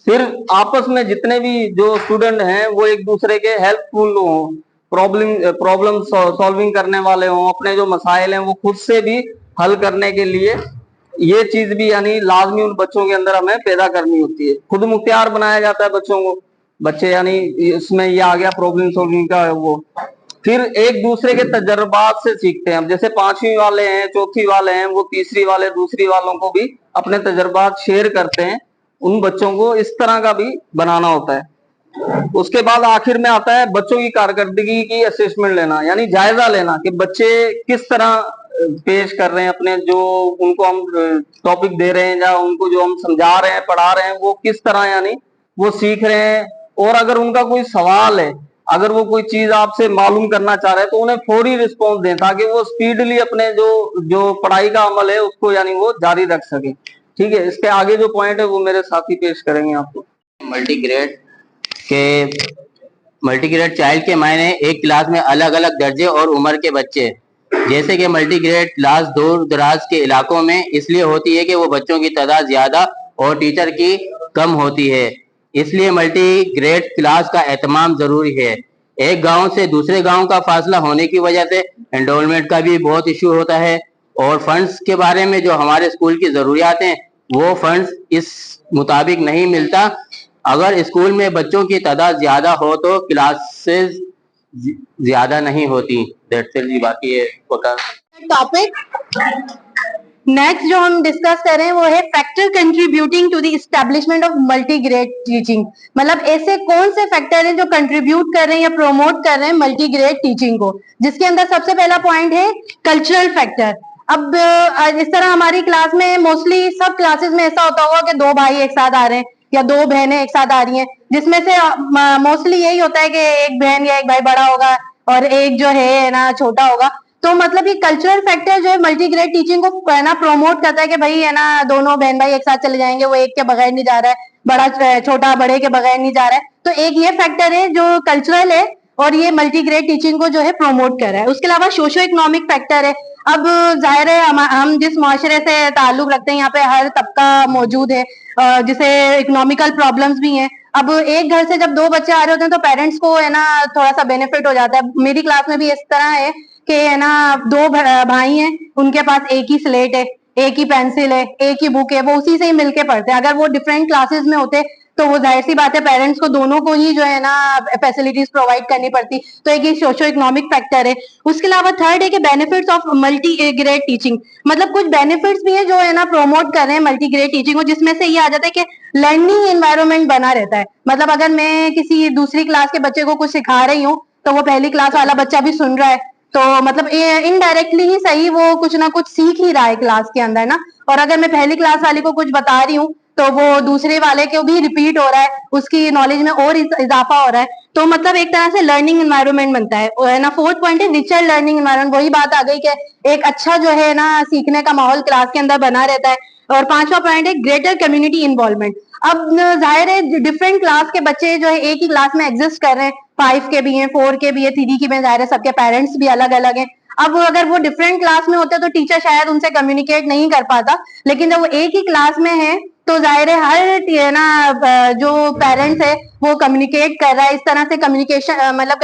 फिर आपस में जितने भी जो स्टूडेंट हैं वो एक दूसरे के हेल्पफुल हों, प्रॉब्लम सॉल्विंग करने वाले हों, अपने जो मसाइल हैं वो खुद से भी हल करने के लिए ये चीज भी यानी लाजमी उन बच्चों के अंदर हमें पैदा करनी होती है। खुद मुख्तियार बनाया जाता है बच्चों को, बच्चे यानी इसमें ये आ गया प्रॉब्लम सॉल्विंग का वो। फिर एक दूसरे के तजर्बात से सीखते हैं। अब जैसे पांचवी वाले हैं, चौथी वाले हैं, वो तीसरी वाले दूसरी वालों को भी अपने तजर्बात शेयर करते हैं। उन बच्चों को इस तरह का भी बनाना होता है। उसके बाद आखिर में आता है बच्चों की कारकर्दगी की असेसमेंट लेना, यानी जायजा लेना कि बच्चे किस तरह पेश कर रहे हैं अपने, जो उनको हम टॉपिक दे रहे हैं या उनको जो हम समझा रहे हैं पढ़ा रहे हैं वो किस तरह यानी वो सीख रहे हैं। और अगर उनका कोई सवाल है, अगर वो कोई चीज आपसे मालूम करना चाह रहे हैं, तो उन्हें फौरी रिस्पॉन्स दें ताकि वो स्पीडली अपने जो पढ़ाई का अमल है उसको यानी वो जारी रख सके। ठीक है, इसके आगे जो पॉइंट है वो मेरे साथी पेश करेंगे आपको। मल्टी ग्रेड चाइल्ड के मायने एक क्लास में अलग अलग दर्जे और उम्र के बच्चे। जैसे कि मल्टी ग्रेड क्लास दूर दराज के इलाकों में इसलिए होती है कि वो बच्चों की तादाद ज्यादा और टीचर की कम होती है, इसलिए मल्टी ग्रेड क्लास का एहतमाम जरूरी है। एक गांव से दूसरे गांव का फासला होने की वजह से एनरोलमेंट का भी बहुत इश्यू होता है, और फंड्स के बारे में जो हमारे स्कूल की जरूरियात हैं वो फंड्स इस मुताबिक नहीं मिलता। अगर स्कूल में बच्चों की तादाद ज्यादा हो तो क्लासेस ज्यादा नहीं होती। बाकी है टॉपिक नेक्स्ट जो हम डिस्कस कर रहे हैं वो है factor contributing to the establishment of multi grade teaching. मतलब ऐसे कौन से फैक्टर हैं जो कंट्रीब्यूट कर रहे हैं या प्रोमोट कर रहे हैं मल्टी ग्रेड टीचिंग को, जिसके अंदर सबसे पहला पॉइंट है कल्चरल फैक्टर। अब इस तरह हमारी क्लास में मोस्टली सब क्लासेस में ऐसा होता होगा कि दो भाई एक साथ आ रहे हैं या दो बहनें एक साथ आ रही हैं, जिसमें से मोस्टली यही होता है कि एक बहन या एक भाई बड़ा होगा और एक जो है ना छोटा होगा। तो मतलब ये कल्चरल फैक्टर जो है मल्टी ग्रेड टीचिंग को है ना प्रोमोट करता है कि भाई है ना दोनों बहन भाई एक साथ चले जाएंगे, वो एक के बगैर नहीं जा रहा है, बड़ा छोटा बड़े के बगैर नहीं जा रहा है। तो एक ये फैक्टर है जो कल्चरल है और ये मल्टी ग्रेड टीचिंग को जो है प्रोमोट कर रहा है। उसके अलावा सोशो इकोनॉमिक फैक्टर है। अब जाहिर है हम जिस मुआशरे से ताल्लुक रखते हैं यहाँ पे हर तबका मौजूद है, जिसे इकोनॉमिकल प्रॉब्लम्स भी हैं। अब एक घर से जब दो बच्चे आ रहे होते हैं तो पेरेंट्स को है ना थोड़ा सा बेनिफिट हो जाता है। मेरी क्लास में भी इस तरह है कि है ना दो भाई हैं, उनके पास एक ही स्लेट है, एक ही पेंसिल है, एक ही बुक है, वो उसी से ही मिलके पढ़ते हैं। अगर वो डिफरेंट क्लासेस में होते तो वो जाहिर सी बात है पेरेंट्स को दोनों को ही जो है ना फैसिलिटीज प्रोवाइड करनी पड़ती, तो एक ये सोशो इकोनॉमिक फैक्टर है। उसके अलावा थर्ड है कि benefits of multi grade teaching, मतलब कुछ बेनिफिट्स भी है जो है ना प्रोमोट कर रहे हैं मल्टी ग्रेड टीचिंग को, जिसमें से ये आ जाता है कि लर्निंग एनवायरनमेंट बना रहता है। मतलब अगर मैं किसी दूसरी क्लास के बच्चे को कुछ सिखा रही हूँ तो वो पहली क्लास वाला बच्चा भी सुन रहा है, तो मतलब इनडायरेक्टली ही सही वो कुछ ना कुछ सीख ही रहा है क्लास के अंदर ना। और अगर मैं पहली क्लास वाले को कुछ बता रही हूँ तो वो दूसरे वाले को भी रिपीट हो रहा है, उसकी नॉलेज में और इजाफा हो रहा है, तो मतलब एक तरह से लर्निंग एनवायरनमेंट बनता है ना। फोर्थ पॉइंट है रिचर लर्निंग एनवायरनमेंट, वही बात आ गई कि एक अच्छा जो है ना सीखने का माहौल क्लास के अंदर बना रहता है। और पांचवा पॉइंट है ग्रेटर कम्युनिटी इन्वॉल्वमेंट। अब जाहिर है डिफरेंट क्लास के बच्चे जो है एक ही क्लास में एग्जिस्ट कर रहे हैं, 5 के भी हैं, 4 के भी है, 3 के भी, जाहिर है सबके पेरेंट्स भी अलग अलग हैं। अब अगर वो डिफरेंट क्लास में होते हैं तो टीचर शायद उनसे कम्युनिकेट नहीं कर पाता, लेकिन जब वो एक ही क्लास में है तो जाहिर है हर ना जो पेरेंट्स है वो कम्युनिकेट कर रहा है, इस तरह से कम्युनिकेशन मतलब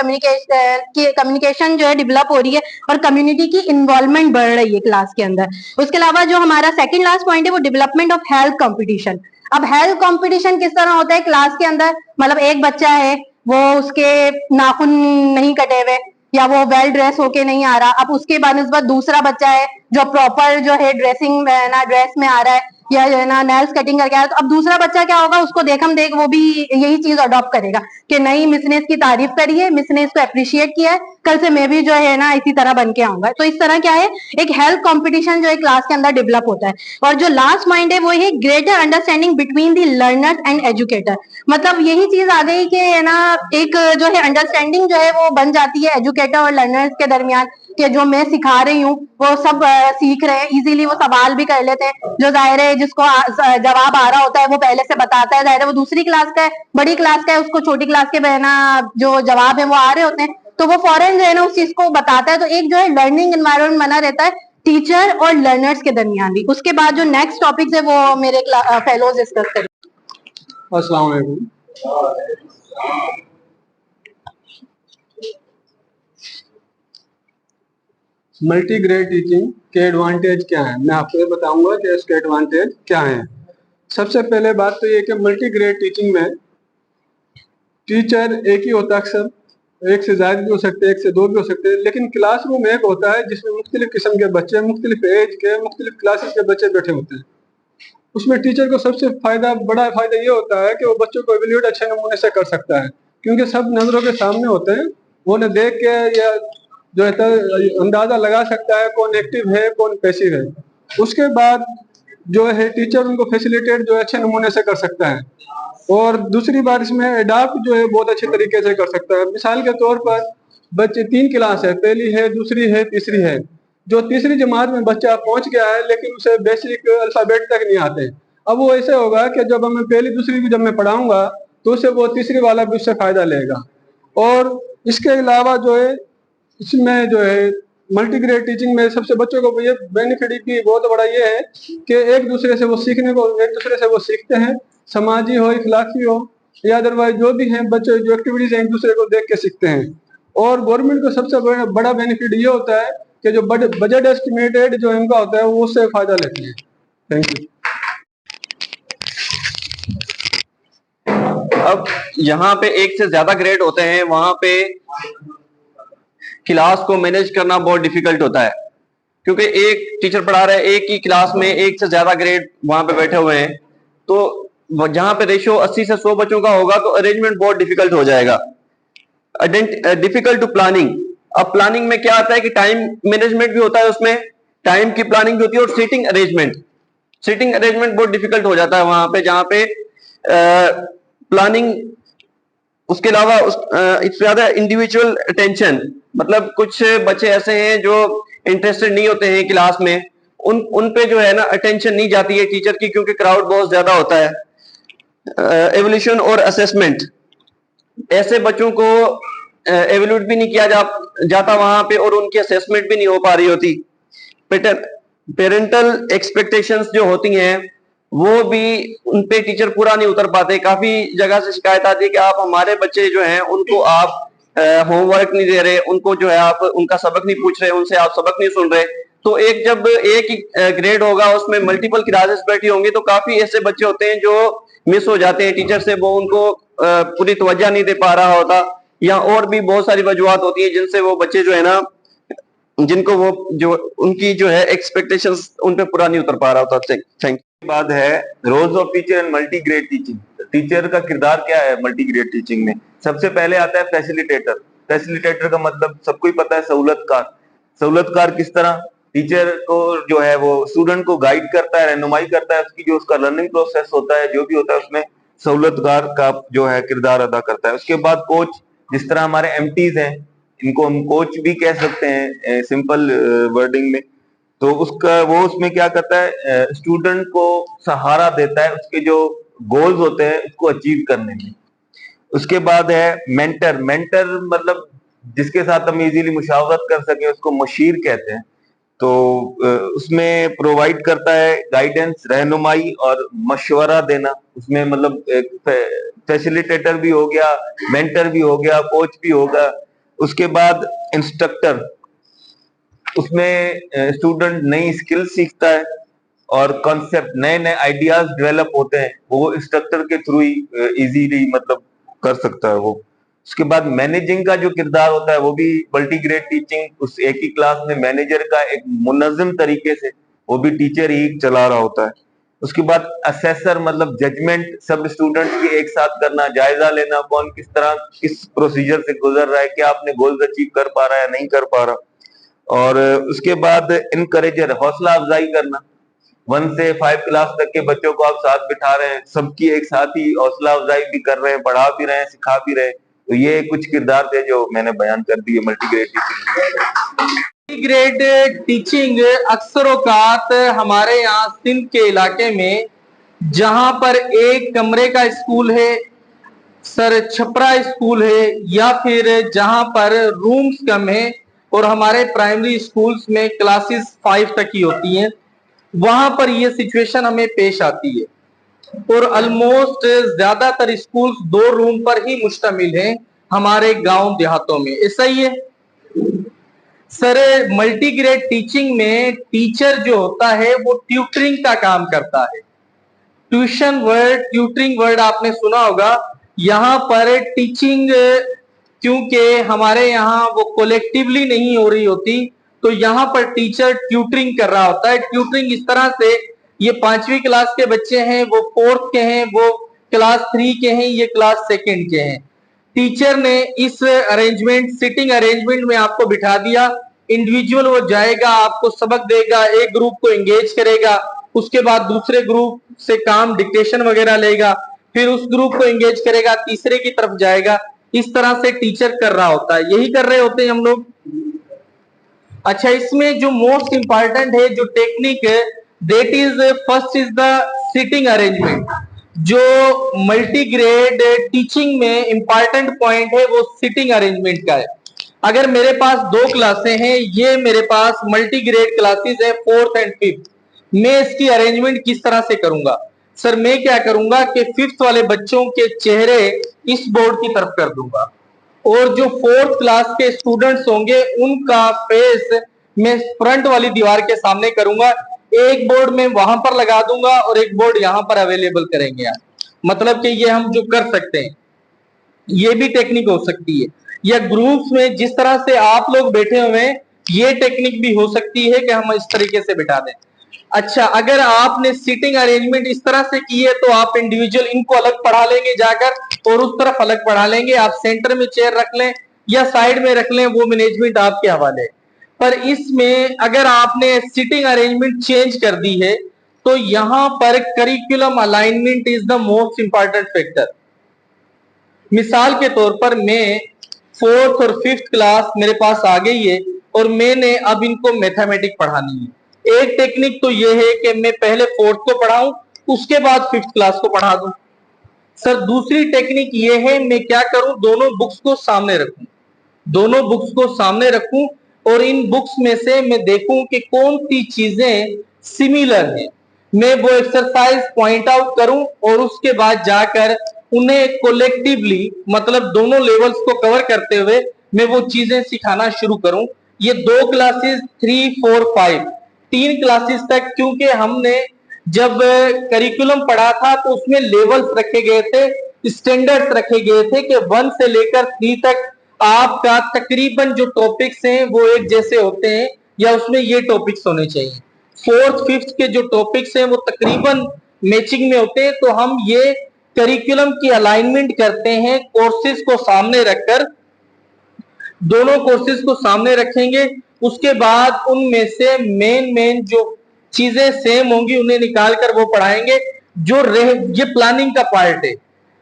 कम्युनिकेशन जो है डेवलप हो रही है और कम्युनिटी की इन्वॉल्वमेंट बढ़ रही है क्लास के अंदर। उसके अलावा जो हमारा सेकंड लास्ट पॉइंट है वो डेवलपमेंट ऑफ हेल्थ कंपटीशन। अब हेल्थ कंपटीशन किस तरह होता है क्लास के अंदर, मतलब एक बच्चा है वो उसके नाखून नहीं कटे हुए या वो वेल ड्रेस होके नहीं आ रहा, अब उसके बनस्बत दूसरा बच्चा है जो प्रॉपर जो है ड्रेसिंग ना ड्रेस में आ रहा है या जो है ना नेल्स कटिंग करके आ रहा है, तो अब दूसरा बच्चा क्या होगा, उसको देखम देख वो भी यही चीज अडॉप्ट करेगा कि नहीं मिस ने इसकी तारीफ करी है, मिस ने इसको अप्रिशिएट किया है, कल से मैं भी जो है ना इसी तरह बन के आऊंगा। तो इस तरह क्या है एक हेल्थ कंपटीशन जो है क्लास के अंदर डेवलप होता है। और जो लास्ट पॉइंट है वो है greater understanding between the learners and educator. मतलब यही चीज आ गई कि है ना एक जो है अंडरस्टैंडिंग जो है वो बन जाती है एजुकेटर और लर्नर्स के दरमियान कि जो मैं सिखा रही हूँ वो सब सीख रहे हैं, इजीली वो सवाल भी कर लेते हैं। जो जाहिर है जिसको जवाब आ रहा होता है वो पहले से बताता है, जाहिर है वो दूसरी क्लास का है, बड़ी क्लास का है, उसको छोटी क्लास के ना जो जवाब है वो आ रहे होते हैं, तो वो फौरन जो है ना उस चीज को बताता है। तो एक जो है लर्निंग एनवायरनमेंट बना रहता है टीचर और लर्नर्स के दरमियान भी। उसके बाद जो नेक्स्ट टॉपिक है वो मेरे फेलोज डिस्कस करेंगे। अस्सलाम वालेकुम। मल्टी ग्रेड टीचिंग के एडवांटेज क्या है, मैं आपको ये बताऊंगा कि इसके एडवांटेज क्या हैं। सबसे पहले बात तो ये कि मल्टी ग्रेड टीचिंग में टीचर एक ही होता है, अक्सर एक से ज्यादा भी हो सकते हैं, एक से दो भी हो सकते हैं, लेकिन क्लासरूम एक होता है जिसमें मुख्तलिफ किस्म के बच्चे, मुख्तलिफ एज के, मुख्तलिफ क्लासेस के बच्चे बैठे होते हैं। उसमें टीचर को सबसे बड़ा फायदा ये होता है कि वो बच्चों को एवेल्यूएट अच्छे नमूने से कर सकता है, क्योंकि सब नजरों के सामने होते हैं, वो उन्हें देख के या जो है अंदाजा लगा सकता है कौन एक्टिव है कौन पैसिव है। उसके बाद जो है टीचर उनको फैसिलिटेट जो है अच्छे नमूने से कर सकता है। और दूसरी बात इसमें एडाप्ट जो है बहुत अच्छे तरीके से कर सकता है। मिसाल के तौर पर बच्चे 3 क्लास है, पहली है, दूसरी है, तीसरी है। जो तीसरी जमात में बच्चा पहुंच गया है लेकिन उसे बेसिक अल्फाबेट तक नहीं आते, अब वो ऐसे होगा कि जब मैं पहली दूसरी भी जब मैं पढ़ाऊंगा तो उसे वो तीसरी वाला भी उससे फायदा लेगा। और इसके अलावा जो है इसमें जो है मल्टीग्रेड टीचिंग में सबसे बच्चों को ये बेनिफिट की बहुत बड़ा ये है कि एक दूसरे से वो सीखने को, एक दूसरे से वो सीखते हैं, समाजी हो, इखलाकी हो या अदरवाइज जो भी हैं बच्चे जो एक्टिविटीज हैं एक दूसरे को देख के सीखते हैं। और गवर्नमेंट को सबसे बड़ा बेनिफिट ये होता है कि जो बजट एस्टिमेटेड जो इनका होता है वो उससे फायदा लेते हैं। Thank you. अब यहाँ पे एक से ज्यादा ग्रेड होते हैं, वहां पे क्लास को मैनेज करना बहुत डिफिकल्ट होता है, क्योंकि एक टीचर पढ़ा रहे हैं, एक ही क्लास में एक से ज्यादा ग्रेड वहां पे बैठे हुए हैं, तो जहां पे रेशियो 80 से 100 बच्चों का होगा तो अरेंजमेंट बहुत डिफिकल्ट हो जाएगा। Difficult to planning. अब प्लानिंग में क्या आता है कि टाइम मैनेजमेंट भी होता है, उसमें टाइम की प्लानिंग भी होती है और सीटिंग अरेंजमेंट बहुत डिफिकल्ट हो जाता है वहां पे, जहां पे प्लानिंग। उसके अलावा इससे ज्यादा इंडिविजुअल अटेंशन, मतलब कुछ बच्चे ऐसे हैं जो इंटरेस्टेड नहीं होते हैं क्लास में, उन पे जो है ना अटेंशन नहीं जाती है टीचर की, क्योंकि क्राउड बहुत ज्यादा होता है। एवोल्यूशन और असेसमेंट, ऐसे बच्चों को एवोल्यूट भी नहीं किया जाता वहां पे और उनकी असेसमेंट भी नहीं हो पा रही होती। पेरेंटल एक्सपेक्टेशंस जो होती हैं वो भी उन पे टीचर पूरा नहीं उतर पाते। काफी जगह से शिकायत आती है कि आप हमारे बच्चे जो हैं उनको आप होमवर्क नहीं दे रहे, उनको जो है आप उनका सबक नहीं पूछ रहे, उनसे आप सबक नहीं सुन रहे। तो जब एक ही ग्रेड होगा उसमें मल्टीपल क्लासेस बैठी होंगी तो काफी ऐसे बच्चे होते हैं जो मिस हो जाते हैं टीचर से, वो उनको पूरी तवज्जो नहीं दे पा रहा होता, या और भी बहुत सारी वजूहत होती है जिनसे वो बच्चे जो है ना, जिनको वो जो उनकी जो है एक्सपेक्टेशंस उन पे पूरा नहीं उतर पा रहा होता। Thank you. बाद है roles of teacher and multi grade teaching. Teacher का किरदार क्या है मल्टी ग्रेड टीचिंग में? सबसे पहले आता है फैसिलिटेटर। फैसिलिटेटर का मतलब सबको ही पता है, सहूलतकार। सहूलतकार किस तरह? टीचर को जो है वो स्टूडेंट को गाइड करता है, रहनुमाई करता है, उसकी जो उसका लर्निंग प्रोसेस होता है, जो भी होता है उसमें सहूलतकार का जो है किरदार अदा करता है। उसके बाद कोच, जिस तरह हमारे एमटीज हैं, इनको हम कोच भी कह सकते हैं सिंपल वर्डिंग में। तो उसका वो उसमें क्या करता है, स्टूडेंट को सहारा देता है उसके जो गोल्स होते हैं उसको अचीव करने में। उसके बाद है मेंटर। मेंटर मतलब जिसके साथ हम इजीली मुशावरत कर सके उसको मशीर कहते हैं। तो उसमें प्रोवाइड करता है गाइडेंस, रहनुमाई और मशवरा देना। उसमें मतलब फैसिलिटेटर भी हो गया, मेंटर भी हो गया, कोच भी होगा। उसके बाद इंस्ट्रक्टर, उसमें स्टूडेंट नई स्किल सीखता है और कॉन्सेप्ट, नए नए आइडियाज डेवलप होते हैं, वो इंस्ट्रक्टर के थ्रू ही इजीली मतलब कर सकता है वो। उसके बाद मैनेजिंग का जो किरदार होता है वो भी मल्टीग्रेड टीचिंग, उस एक ही क्लास में मैनेजर का एक मुनज़्ज़म तरीके से वो भी टीचर ही चला रहा होता है। उसके बाद असेसर मतलब जजमेंट, सब स्टूडेंट्स की एक साथ करना, जायजा लेना, कौन किस तरह किस प्रोसीजर से गुजर रहा है, क्या आपने गोल्स अचीव कर पा रहा है नहीं कर पा रहा। और उसके बाद इनकरेजर, हौसला अफजाई करना। 1 से 5 क्लास तक के बच्चों को आप साथ बिठा रहे हैं, सबकी एक साथ ही हौसला अफजाई भी कर रहे हैं, पढ़ा भी रहे हैं, सिखा भी रहे हैं। तो ये कुछ किरदार थे जो मैंने बयान कर दिए मल्टीग्रेड टीचिंग। मल्टीग्रेड टीचिंग अक्सर औकात हमारे यहाँ सिंध के इलाके में, जहां पर एक कमरे का स्कूल है, सर छपरा स्कूल है, या फिर जहां पर रूम्स कम है और हमारे प्राइमरी स्कूल्स में क्लासेस 5 तक की होती हैं, वहां पर ये सिचुएशन हमें पेश आती है। और ऑलमोस्ट ज्यादातर स्कूल्स 2 रूम पर ही मुश्तमिल हैं हमारे गांव देहातों में, ऐसा ही है सर। मल्टीग्रेड टीचिंग में टीचर जो होता है वो ट्यूटरिंग का काम करता है। ट्यूशन वर्ड, ट्यूटरिंग वर्ड आपने सुना होगा। यहाँ पर टीचिंग क्योंकि हमारे यहाँ वो कोलेक्टिवली नहीं हो रही होती, तो यहाँ पर टीचर ट्यूटरिंग कर रहा होता है। ट्यूटरिंग इस तरह से, ये 5वीं क्लास के बच्चे हैं, वो 4th के हैं, वो क्लास 3 के हैं, ये क्लास 2nd के हैं। टीचर ने इस अरेंजमेंट, सिटिंग अरेंजमेंट में आपको बिठा दिया। इंडिविजुअल वो जाएगा, आपको सबक देगा, एक ग्रुप को एंगेज करेगा, उसके बाद दूसरे ग्रुप से काम डिक्टेशन वगैरह लेगा, फिर उस ग्रुप को एंगेज करेगा, तीसरे की तरफ जाएगा। इस तरह से टीचर कर रहा होता है, यही कर रहे होते हैं हम लोग। अच्छा, इसमें जो मोस्ट इंपॉर्टेंट है जो टेक्निक है, that is first is the sitting arrangement. जो मल्टीग्रेड टीचिंग में इंपॉर्टेंट पॉइंट है वो सिटिंग अरेंजमेंट का है। अगर मेरे पास 2 क्लासें हैं, ये मेरे पास मल्टीग्रेड क्लासेस है 4th and 5th, मैं इसकी अरेंजमेंट किस तरह से करूंगा? सर मैं क्या करूंगा कि 5th वाले बच्चों के चेहरे इस बोर्ड की तरफ कर दूंगा, और जो 4th क्लास के स्टूडेंट्स होंगे उनका फेस मैं फ्रंट वाली दीवार के सामने करूंगा। एक बोर्ड में वहां पर लगा दूंगा और एक बोर्ड यहां पर अवेलेबल करेंगे आप। मतलब कि ये हम जो कर सकते हैं, ये भी टेक्निक हो सकती है। या ग्रुप्स में जिस तरह से आप लोग बैठे हुए हैं, ये टेक्निक भी हो सकती है कि हम इस तरीके से बिठा दें। अच्छा, अगर आपने सीटिंग अरेंजमेंट इस तरह से की है तो आप इंडिविजुअल इनको अलग पढ़ा लेंगे जाकर और उस तरफ अलग पढ़ा लेंगे। आप सेंटर में चेयर रख लें या साइड में रख लें, वो मैनेजमेंट आपके हवाले है। पर इसमें अगर आपने सीटिंग अरेंजमेंट चेंज कर दी है तो यहां पर curriculum alignment is the most important factor. मिसाल के तौर पर मैं 4th और 5th क्लास मेरे पास आ गई है और मैंने अब इनको मैथमेटिक्स पढ़ानी है। एक टेक्निक तो यह है कि मैं पहले 4th को पढ़ाऊं, उसके बाद 5th क्लास को पढ़ा दूं। सर दूसरी टेक्निक यह है, मैं क्या करूं, दोनों बुक्स को सामने रखूं, दोनों बुक्स को सामने रखूं और इन बुक्स में से मैं देखूं कि कौन सी चीजें सिमिलर हैं। मैं वो एक्सरसाइज पॉइंट आउट करूं और उसके बाद जाकर उन्हें कोलेक्टिवली, मतलब दोनों लेवल्स को कवर करते हुए मैं वो चीजें सिखाना शुरू करूं। ये 2 क्लासेस 3, 4, 5, 3 क्लासेस तक, क्योंकि हमने जब करिकुलम पढ़ा था तो उसमें लेवल्स रखे गए थे, स्टैंडर्ड्स रखे गए थे कि 1 से लेकर 3 तक आपका तकरीबन जो टॉपिक्स हैं वो एक जैसे होते हैं या उसमें ये टॉपिक्स होने चाहिए। 4th 5th के जो टॉपिक्स हैं वो तकरीबन मैचिंग में होते हैं। तो हम ये करिकुलम की अलाइनमेंट करते हैं कोर्सेज को सामने रखकर, दोनों कोर्सेज को सामने रखेंगे। उसके बाद उनमें से मेन जो चीजें सेम होंगी उन्हें निकाल कर वो पढ़ाएंगे। जो ये प्लानिंग का पार्ट है,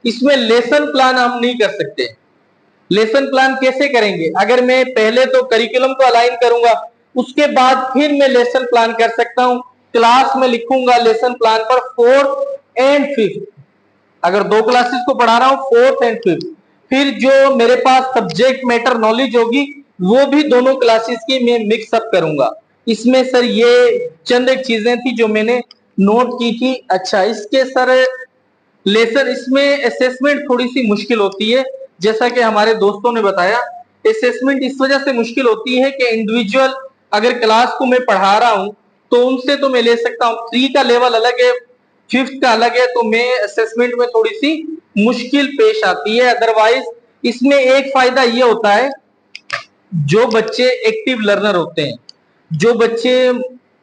इसमें लेसन प्लान हम नहीं कर सकते। लेसन प्लान कैसे करेंगे? अगर मैं पहले तो करिकुलम को अलाइन करूंगा, उसके बाद फिर मैं लेसन प्लान कर सकता हूं। क्लास में लिखूंगा लेसन प्लान पर 4th एंड 5th, अगर 2 क्लासेस को पढ़ा रहा हूं 4th एंड 5th, फिर जो मेरे पास सब्जेक्ट मैटर नॉलेज होगी वो भी दोनों क्लासेस की मैं मिक्स अप करूंगा। इसमें सर ये चंद एक चीजें थी जो मैंने नोट की थी। अच्छा, इसके सर लेसन, इसमें असेसमेंट थोड़ी सी मुश्किल होती है। जैसा कि हमारे दोस्तों ने बताया, असेसमेंट इस वजह से मुश्किल होती है कि इंडिविजुअल अगर क्लास को मैं पढ़ा रहा हूं तो उनसे तो मैं ले सकता हूं, 3 का लेवल अलग है, 5th का अलग है, तो मैं असेसमेंट में थोड़ी सी मुश्किल पेश आती है। अदरवाइज इसमें एक फायदा ये होता है, जो बच्चे एक्टिव लर्नर होते हैं, जो बच्चे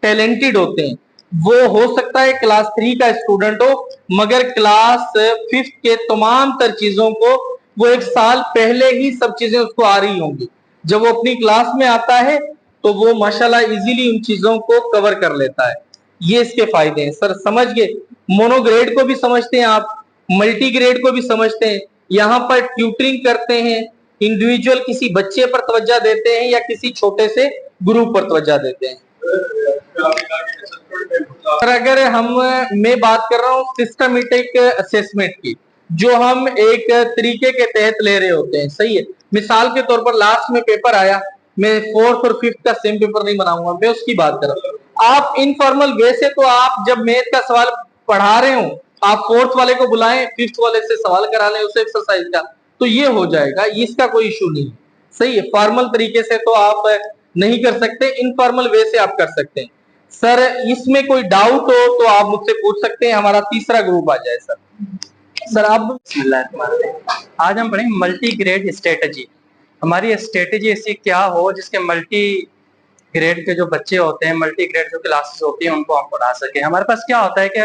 टैलेंटेड होते हैं, वो हो सकता है क्लास 3 का स्टूडेंट हो, मगर क्लास 5th के तमाम तर चीजों को वो 1 साल पहले ही सब चीजें उसको आ रही होंगी। जब वो अपनी क्लास में आता है तो वो माशाल्लाह इजीली उन चीजों को कवर कर लेता है। ये इसके फायदे हैं। सर समझ गए? मोनोग्रेड को भी समझते हैं आप, मल्टी ग्रेड को भी समझते हैं। यहाँ पर ट्यूटरिंग करते हैं, इंडिविजुअल किसी बच्चे पर तवज्जो देते हैं या किसी छोटे से ग्रुप पर तवज्जो देते हैं। और अगर मैं बात कर रहा हूँ सिस्टमेटिक असेसमेंट की, जो हम एक तरीके के तहत ले रहे होते हैं, सही है। मिसाल के तौर पर लास्ट में पेपर आया, मैं 4th और 5th का सेम पेपर नहीं बनाऊंगा, मैं उसकी बात कर रहा हूँ। आप इनफॉर्मल वे से तो आप जब मैथ का सवाल पढ़ा रहे हो, आप 4th वाले को बुलाएं, 5th वाले से सवाल करा लें उसे एक्सरसाइज का, तो ये हो जाएगा, इसका कोई इशू नहीं, सही है। फॉर्मल तरीके से तो आप नहीं कर सकते, इनफॉर्मल वे से आप कर सकते हैं। सर इसमें कोई डाउट हो तो आप मुझसे पूछ सकते हैं। हमारा तीसरा ग्रुप आ जाए सर अब आज हम पढ़ेंगे मल्टी ग्रेड स्ट्रेटजी। हमारी स्ट्रेटजी ऐसी क्या हो जिसके मल्टी ग्रेड के जो बच्चे होते हैं, मल्टी ग्रेड जो क्लासेस होती हैं, उनको हम पढ़ा सके। हमारे पास क्या होता है कि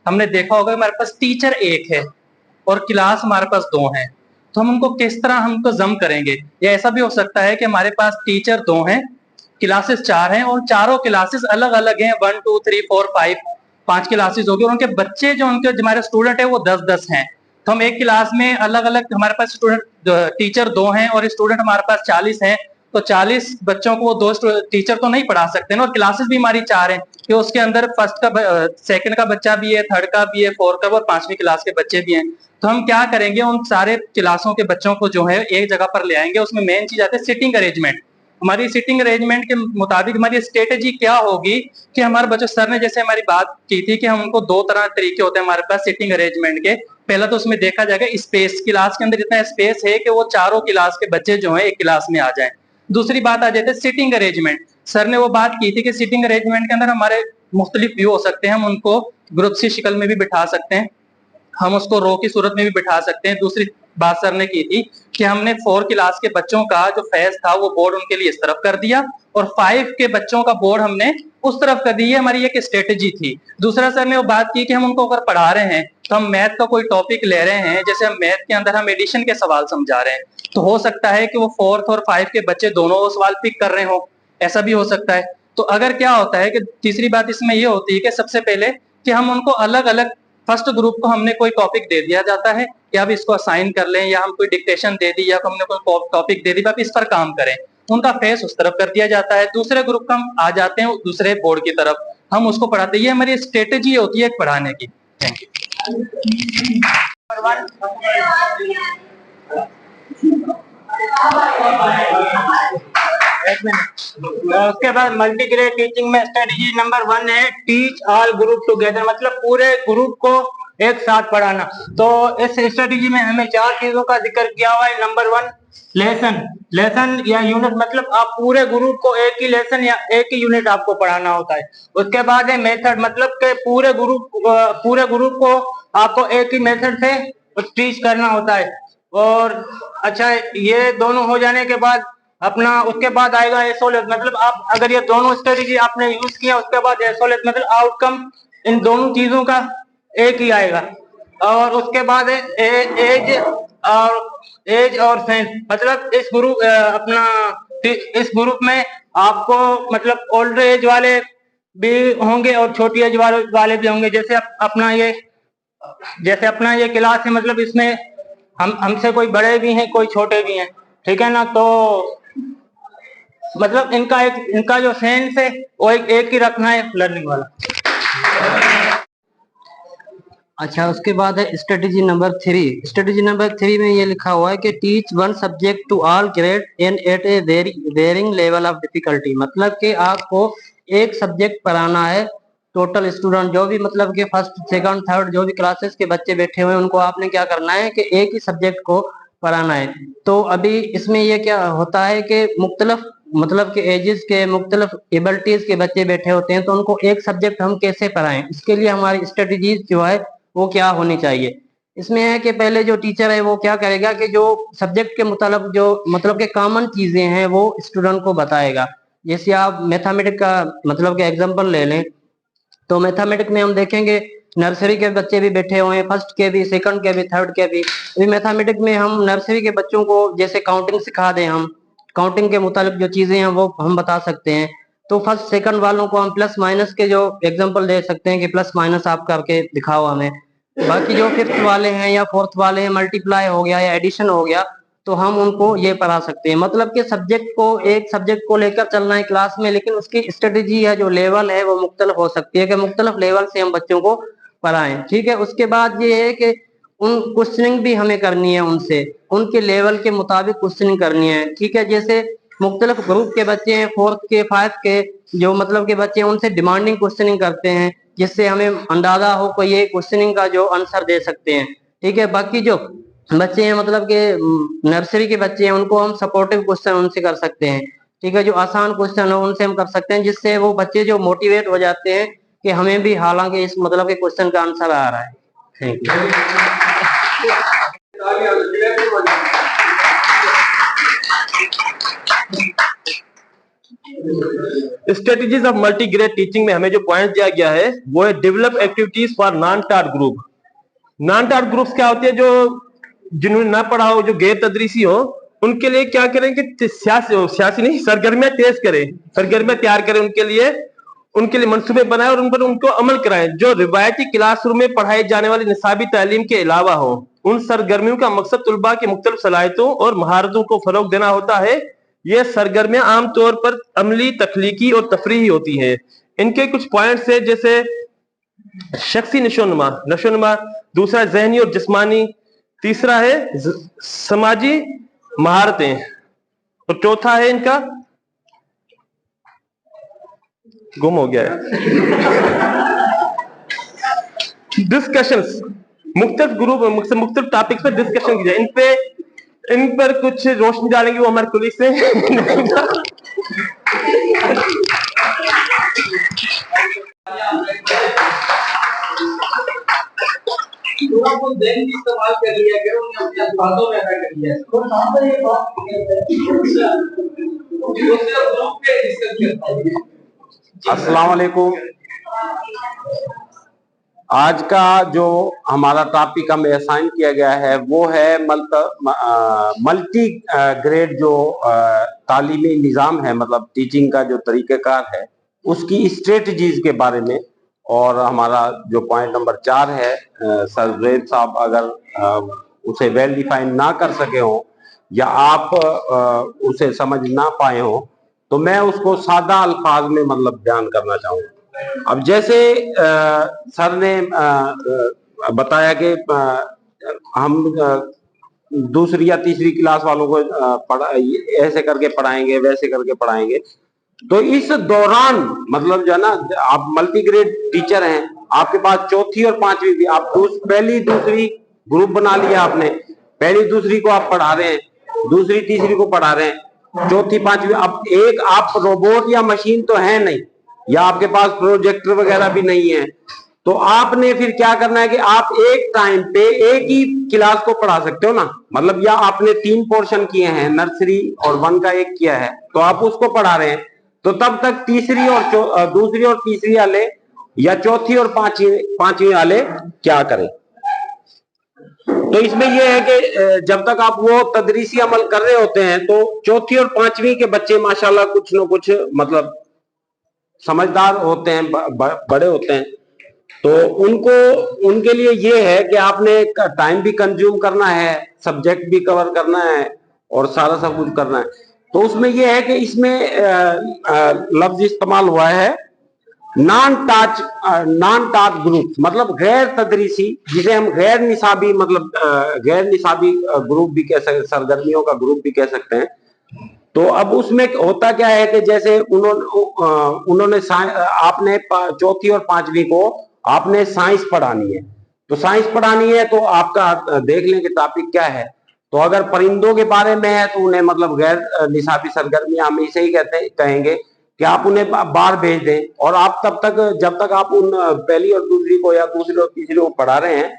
हमने देखा होगा हमारे पास टीचर 1 है और क्लास हमारे पास 2 है, तो हम उनको किस तरह हमको जम करेंगे। या ऐसा भी हो सकता है कि हमारे पास टीचर 2 हैं, क्लासेस 4 हैं और चारों क्लासेस अलग अलग हैं, 1 2 3 4 5 क्लासेस होगी और उनके बच्चे जो उनके हमारे स्टूडेंट है वो 10-10 हैं। तो हम एक क्लास में अलग अलग, हमारे पास स्टूडेंट टीचर 2 हैं और स्टूडेंट हमारे पास 40 हैं, तो 40 बच्चों को वो 2 टीचर तो नहीं पढ़ा सकते ना। और क्लासेस भी हमारी 4 हैं कि उसके अंदर फर्स्ट का सेकंड का बच्चा भी है, थर्ड का भी है, 4th का और 5वीं क्लास के बच्चे भी हैं। तो हम क्या करेंगे, उन सारे क्लासों के बच्चों को जो है एक जगह पर ले आएंगे। उसमें मेन चीज आती है सिटिंग अरेंजमेंट। हमारी सिटिंग अरेंजमेंट के मुताबिक हमारी स्ट्रेटेजी क्या होगी कि हमारे बच्चों, सर ने जैसे हमारी बात की थी कि हम उनको 2 तरह तरीके होते हैं हमारे पास सिटिंग अरेंजमेंट के। पहला तो उसमें देखा जाएगा स्पेस, क्लास के अंदर इतना स्पेस है कि वो चारों क्लास के बच्चे जो है एक क्लास में आ जाएं। दूसरी बात आ जाती है सिटिंग अरेंजमेंट। सर ने वो बात की थी कि सिटिंग अरेंजमेंट के अंदर हमारे मुख्तलिफ व्यू हो सकते हैं, हम उनको ग्रुप की शक्ल में भी बिठा सकते हैं, हम उसको रो की सूरत में भी बिठा सकते हैं। दूसरी बात सर ने की थी कि हमने 4 क्लास के बच्चों का जो फेस था वो बोर्ड उनके लिए इस तरफ कर दिया और 5 के बच्चों का बोर्ड हमने उस तरफ कर दी। हमारी एक स्ट्रेटेजी थी। दूसरा सर ने वो बात की कि हम उनको अगर पढ़ा रहे हैं तो हम मैथ का कोई टॉपिक ले रहे हैं, जैसे हम मैथ के अंदर हम एडिशन के सवाल समझा रहे हैं, तो हो सकता है कि वो 4th और 5 के बच्चे दोनों वो सवाल पिक कर रहे हो, ऐसा भी हो सकता है। तो अगर क्या होता है कि तीसरी बात इसमें ये होती है कि सबसे पहले कि हम उनको अलग अलग, फर्स्ट ग्रुप को हमने कोई टॉपिक दे दिया जाता है कि आप इसको असाइन कर लें, या हम कोई डिक्टेशन दे दी, या हमने कोई टॉपिक दे दी, आप इस पर काम करें, उनका फेस उस तरफ कर दिया जाता है। दूसरे ग्रुप का हम आ जाते हैं दूसरे बोर्ड की तरफ, हम उसको पढ़ाते हैं। ये हमारी स्ट्रेटेजी होती है पढ़ाने की। Thank you. उसके बाद मल्टी ग्रेड टीचिंग में स्ट्रेटेजी नंबर 1 है टीच ऑल ग्रुप टुगेदर, मतलब पूरे ग्रुप को एक साथ पढ़ाना। तो इस स्ट्रेटेजी में हमें 4 चीजों का जिक्र किया हुआ है। नंबर 1 लेसन या यूनिट, मतलब आप पूरे ग्रुप को एक ही लेसन या एक ही यूनिट आपको पढ़ाना होता है। उसके बाद है मेथड, मतलब के पूरे ग्रुप को आपको एक ही मेथड से टीच करना होता है। और अच्छा, ये दोनों हो जाने के बाद अपना उसके बाद आएगा एसओएस, मतलब आप अगर ये दोनों स्ट्रेटेजी आपने यूज किया उसके बाद एसओएस मतलब आउटकम इन दोनों चीजों का एक ही आएगा। और उसके बाद है एज और सेंस, मतलब इस ग्रुप में आपको मतलब ओल्ड एज वाले भी होंगे और छोटी एज वाले भी होंगे। जैसे अपना ये क्लास है, मतलब इसमें हमसे कोई बड़े भी हैं कोई छोटे भी हैं, ठीक है ना। तो मतलब इनका जो सेंस है वो एक ही रखना है लर्निंग वाला। अच्छा, उसके बाद है स्ट्रेटेजी नंबर 3। स्ट्रेटेजी नंबर 3 में ये लिखा हुआ है कि teach one subject to all grade and at a varying level of difficulty, मतलब कि आपको एक सब्जेक्ट पढ़ाना है टोटल स्टूडेंट जो भी, मतलब कि फर्स्ट सेकंड थर्ड जो भी क्लासेस के बच्चे बैठे हुए हैं उनको आपने क्या करना है कि एक ही सब्जेक्ट को पढ़ाना है। तो अभी इसमें ये क्या होता है कि मुख्तलिफ मतलब के एजेस के मुख्तलिफ एबिलिटीज के बच्चे बैठे होते हैं, तो उनको एक सब्जेक्ट हम कैसे पढ़ाएं, इसके लिए हमारी स्ट्रेटेजीज जो है वो क्या होनी चाहिए। इसमें है कि पहले जो टीचर है वो क्या करेगा कि जो सब्जेक्ट के मुताबिक जो मतलब के कॉमन चीजें हैं वो स्टूडेंट को बताएगा। जैसे आप मैथमेटिक्स का मतलब के एग्जांपल ले लें, तो मैथमेटिक्स में हम देखेंगे नर्सरी के बच्चे भी बैठे हुए हैं, फर्स्ट के भी, सेकंड के भी, थर्ड के भी। अभी मैथमेटिक्स में हम नर्सरी के बच्चों को जैसे काउंटिंग सिखा दें, हम काउंटिंग के मुताबिक जो चीजें हैं वो हम बता सकते हैं। तो फर्स्ट सेकंड वालों को हम प्लस माइनस के जो एग्जांपल दे सकते हैं कि प्लस माइनस आप करके दिखाओ हमें। बाकी जो फिफ्थ वाले हैं या फोर्थ वाले हैं, मल्टीप्लाई हो गया या एडिशन हो गया, तो हम उनको ये पढ़ा सकते हैं। मतलब कि एक सब्जेक्ट को लेकर चलना है क्लास में, लेकिन उसकी स्ट्रेटेजी या जो लेवल है वो मुख्तलिफ हो सकती है कि मुख्तलिफ लेवल से हम बच्चों को पढ़ाएं, ठीक है। उसके बाद ये है कि उन क्वेश्चनिंग भी हमें करनी है उनसे, उनके लेवल के मुताबिक क्वेश्चनिंग करनी है, ठीक है। जैसे मुख्तलिफ ग्रुप के बच्चे हैं, फोर्थ के, फाइव के जो मतलब के बच्चे हैं, उनसे डिमांडिंग क्वेश्चनिंग करते हैं जिससे हमें अंदाजा हो कोई ये क्वेश्चनिंग का जो आंसर दे सकते हैं, ठीक है। बाकी जो बच्चे हैं मतलब के नर्सरी के बच्चे हैं उनको हम सपोर्टिव क्वेश्चन उनसे कर सकते हैं, ठीक है। जो आसान क्वेश्चन हो उनसे हम कर सकते हैं, जिससे वो बच्चे जो मोटिवेट हो जाते हैं कि हमें भी हालांकि इस मतलब के क्वेश्चन का आंसर आ रहा है। Thank you. Strategies of multi grade teaching में हमें जो पॉइंट दिया गया है वो है develop activities for non task group. Non task groups क्या होती है, जो जिन्होंने ना पढ़ा हो, जो गैर तदरीसी हो, उनके लिए क्या करें कि सियासी नहीं, सरगर्मियां तेज करें, सरगर्मियां तैयार करें उनके लिए मंसूबे बनाए और उन पर उनको अमल कराएं जो रिवायती क्लासरूम में पढ़ाई जाने वाली निसाबी तालीम के अलावा हो। उन सरगर्मियों का मकसद तुलबा की मुख्तलिफ सलाहियतों और महारतों को फरोग देना होता है। ये सरगर्मियां आमतौर पर अमली, तख्लीकी और तफरीही होती हैं। इनके कुछ पॉइंट्स है, जैसे शख्सी नशोनुमा, दूसरा जहनी और जिस्मानी, तीसरा है समाजी महारतें और चौथा है इनका गुम हो गया है डिस्कशंस। मुख्तलिफ ग्रुप मुख्तलिफ टॉपिक्स पे डिस्कशन की जाए, इन पर कुछ रोशनी डालेंगे वो हमारे कुलीग से इस्तेमाल कर लिया करो, अपने अल्फाजों में अदा कर लिया तो कहां पर ये बात ग्रुप पे डिस्कस करता है। अस्सलाम वालेकुम। आज का जो हमारा टॉपिक हमें असाइन किया गया है वो है मल्टी ग्रेड जो तालीमी निज़ाम है, मतलब टीचिंग का जो तरीक़ेकार है उसकी स्ट्रेटजीज के बारे में। और हमारा जो पॉइंट नंबर 4 है, सर जैद साहब अगर उसे वेल डिफाइन ना कर सके हो या आप उसे समझ ना पाए हो तो मैं उसको सादा अल्फाज में मतलब बयान करना चाहूँगा। अब जैसे सर ने बताया कि हम दूसरी या तीसरी क्लास वालों को ऐसे करके पढ़ाएंगे, वैसे करके पढ़ाएंगे, तो इस दौरान मतलब जो है ना, आप मल्टी ग्रेड टीचर हैं आपके पास चौथी और पांचवी भी, आप पहली दूसरी ग्रुप बना लिया आपने, पहली दूसरी को आप पढ़ा रहे हैं, दूसरी तीसरी को पढ़ा रहे हैं, चौथी पांचवी। अब एक आप रोबोट या मशीन तो है नहीं, या आपके पास प्रोजेक्टर वगैरह भी नहीं है, तो आपने फिर क्या करना है कि आप एक टाइम पे एक ही क्लास को पढ़ा सकते हो ना, मतलब या आपने 3 पोर्शन किए हैं, नर्सरी और 1 का एक किया है, तो आप उसको पढ़ा रहे हैं, तो तब तक तीसरी और दूसरी और तीसरी वाले या चौथी और पांचवी वाले क्या करें। तो इसमें यह है कि जब तक आप वो तदरीसी अमल कर रहे होते हैं, तो चौथी और पांचवी के बच्चे माशाल्लाह कुछ न कुछ मतलब समझदार होते हैं, बड़े होते हैं, तो उनके लिए ये है कि आपने टाइम भी कंज्यूम करना है, सब्जेक्ट भी कवर करना है और सारा सब कुछ करना है। तो उसमें ये है कि इसमें लफ्ज इस्तेमाल हुआ है नॉन टाच ग्रुप, मतलब गैर तदरीसी, जिसे हम गैर निसाबी मतलब गैर निसाबी ग्रुप भी कह सकते, सरगर्मियों का ग्रुप भी कह सकते हैं। तो अब उसमें होता क्या है कि जैसे उन्होंने आपने चौथी और पांचवी को आपने साइंस पढ़ानी है, तो साइंस पढ़ानी है तो आपका देख लें कि टॉपिक क्या है। तो अगर परिंदों के बारे में है तो उन्हें मतलब गैर निसाबी सरगर्मियां हम इसे ही कहेंगे कि आप उन्हें बाहर भेज दें, और आप तब तक जब तक आप उन पहली और दूसरी को या दूसरी और तीसरी को पढ़ा रहे हैं,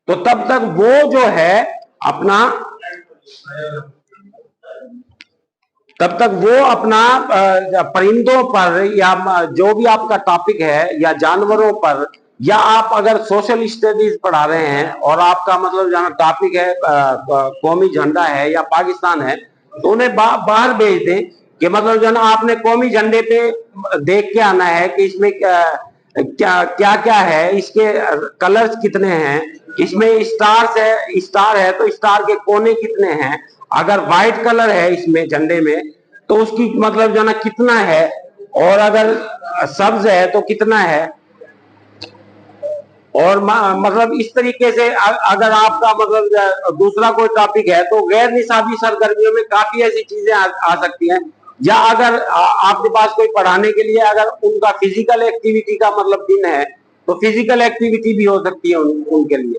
तो तब तक वो जो है अपना परिंदों पर या जो भी आपका टॉपिक है या जानवरों पर, या आप अगर सोशल स्टडीज पढ़ा रहे हैं और आपका मतलब जहाँ टॉपिक है कौमी झंडा है या पाकिस्तान है, तो उन्हें बाहर भेज दें कि मतलब जो है ना आपने कौमी झंडे पे देख के आना है कि इसमें क्या क्या है, इसके कलर्स कितने हैं, इसमें स्टार है तो स्टार के कोने कितने हैं, अगर व्हाइट कलर है इसमें झंडे में तो उसकी मतलब जो ना कितना है, और अगर सब्ज है तो कितना है, और मतलब इस तरीके से अगर आपका मतलब दूसरा कोई टॉपिक है तो गैर निसाबी सरगर्मियों में काफी ऐसी चीजें आ सकती हैं। या अगर आपके पास कोई पढ़ाने के लिए अगर उनका फिजिकल एक्टिविटी का मतलब दिन है तो फिजिकल एक्टिविटी भी हो सकती है उनके लिए।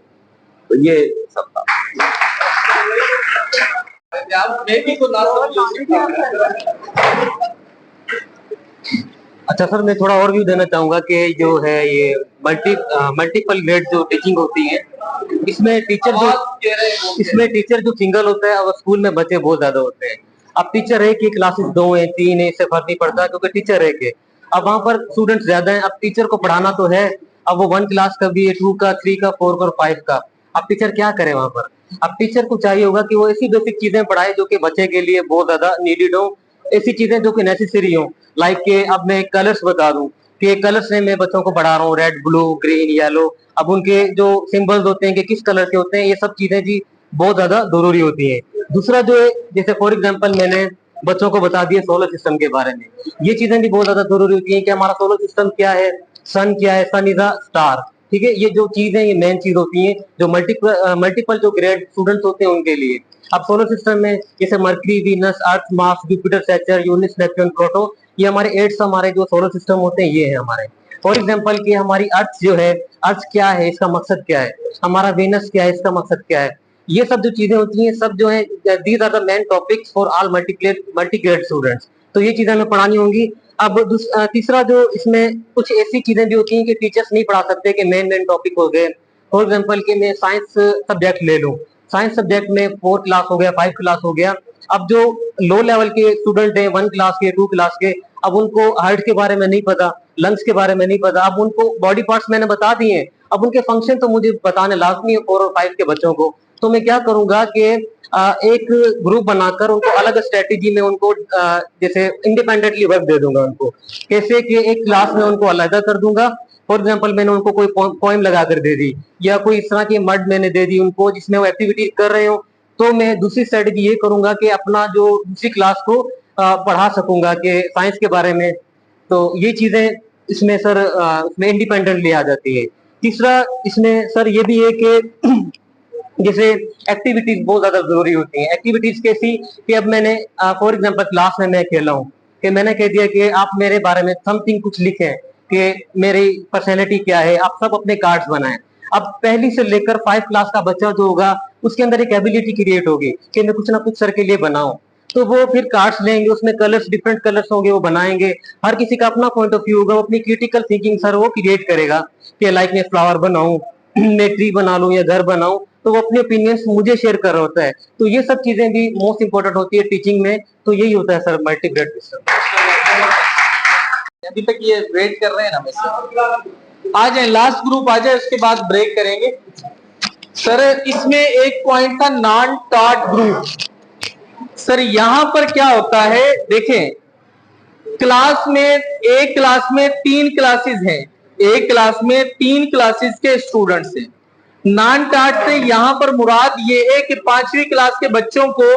तो ये सब था। अच्छा सर, मैं थोड़ा और व्यू देना चाहूंगा कि जो है ये मल्टीपल ग्रेड जो टीचिंग होती है, इसमें टीचर जो सिंगल होता है और स्कूल में बच्चे बहुत ज्यादा होते हैं। अब टीचर है कि क्लासेस 2 है 3 है, इससे फर्क नहीं पड़ता क्योंकि टीचर है के अब वहां पर स्टूडेंट्स ज्यादा हैं। अब टीचर को पढ़ाना तो है, अब वो 1 क्लास का भी है, 2 का, 3 का, 4 का और 5 का। अब टीचर क्या करे वहां पर? अब टीचर को चाहिए होगा कि वो ऐसी बेसिक चीजें पढ़ाए जो कि बच्चे के लिए बहुत ज्यादा नीडेड हो, ऐसी चीजें जो कि नेसेसरी हो। लाइक के अब मैं कलर्स बता दूं कि कलर्स में मैं बच्चों को पढ़ा रहा हूँ, रेड, ब्लू, ग्रीन, येलो। अब उनके जो सिंबल्स होते हैं कि किस कलर के होते हैं, ये सब चीजें जी बहुत ज्यादा जरूरी होती है। दूसरा जो है, जैसे फॉर एग्जाम्पल मैंने बच्चों को बता दिया सोलर सिस्टम के बारे में, ये चीजें भी बहुत ज्यादा जरूरी होती है कि हमारा सोलर सिस्टम क्या है, सन क्या है, सन इज अ स्टार। ठीक है, ये जो चीज है ये मेन चीज होती है जो मल्टीपल जो ग्रेड स्टूडेंट्स होते हैं उनके लिए। अब सोलर सिस्टम में जैसे Mercury, Venus, Earth, Mars, Jupiter, Saturn, Uranus, Neptune, Pluto, ये हमारे 8 हमारे जो सोलर सिस्टम होते हैं ये है हमारे। फॉर एग्जाम्पल की हमारी अर्थ जो है, अर्थ क्या है, इसका मकसद क्या है, हमारा वीनस क्या है, इसका मकसद क्या है, ये सब जो चीजें होती हैं सब जो है these are the main topics for all multigrade students. तो ये चीजें हमें पढ़ानी होंगी। अब तीसरा जो इसमें कुछ ऐसी चीजें भी होती हैं कि टीचर्स नहीं पढ़ा सकते कि मेन टॉपिक हो गए। फॉर एग्जाम्पल कि मैं साइंस सब्जेक्ट ले लूं, साइंस सब्जेक्ट में 4 क्लास हो गया, 5 क्लास हो गया। अब जो लो लेवल के स्टूडेंट हैं 1 क्लास के, 2 क्लास के, अब उनको हार्ट के बारे में नहीं पता, लंग्स के बारे में नहीं पता, अब उनको बॉडी पार्ट्स मैंने बता दिए, अब उनके फंक्शन तो मुझे बताने लाजमी है 4 और 5 के बच्चों को। तो मैं क्या करूंगा कि एक ग्रुप बनाकर उनको अलग स्ट्रेटेजी में उनको जैसे इंडिपेंडेंटली वर्क दे दूंगा उनको। कैसे कि एक क्लास में उनको अलग कर दूंगा। फॉर एग्जाम्पल मैंने उनको कोई पोएम लगा कर दे दी या कोई इस तरह की मर्ड मैंने दे दी उनको जिसमें वो एक्टिविटी कर रहे हो, तो मैं दूसरी स्ट्रेटेजी ये करूंगा कि अपना जो दूसरी क्लास को पढ़ा सकूंगा कि साइंस के बारे में। तो ये चीजें इसमें सर इसमें इंडिपेंडेंटली आ जाती है। तीसरा इसमें सर ये भी है कि जैसे एक्टिविटीज बहुत ज्यादा जरूरी होती हैं। एक्टिविटीज कैसी कि अब मैंने फॉर एग्जांपल क्लास में मैं खेला हूँ कि मैंने कह दिया कि आप मेरे बारे में समथिंग कुछ लिखें कि मेरी पर्सनैलिटी क्या है, आप सब अपने कार्ड्स बनाएं। अब पहली से लेकर 5 क्लास का बच्चा जो होगा उसके अंदर एक एबिलिटी क्रिएट होगी कि मैं कुछ ना कुछ सर के लिए बनाऊं, तो वो फिर कार्ड्स लेंगे, उसमें कलर्स, डिफरेंट कलर्स होंगे, वो बनाएंगे। हर किसी का अपना पॉइंट ऑफ व्यू होगा, वो अपनी क्रिटिकल थिंकिंग सर वो क्रिएट करेगा कि लाइक मैं फ्लावर बनाऊं, मैं ट्री बना लूं या घर बनाऊं, तो वो अपने ओपिनियंस मुझे शेयर कर रहा होता है। तो ये सब चीजें भी मोस्ट इंपॉर्टेंट होती है टीचिंग में। तो यही होता है सर मल्टी ग्रेड सिस्टम। अभी तक ये वेट कर रहे हैं ना, वैसे आ जाए लास्ट ग्रुप आ जाए, उसके बाद ब्रेक करेंगे। सर इसमें एक पॉइंट था नॉन टॉट ग्रुप। सर यहाँ पर क्या होता है, देखें क्लास में एक क्लास में 3 क्लासेस हैं, एक क्लास में 3 क्लासेस के स्टूडेंट्स हैं। नॉन टॉट से यहाँ पर मुराद ये है कि 5वीं क्लास के बच्चों को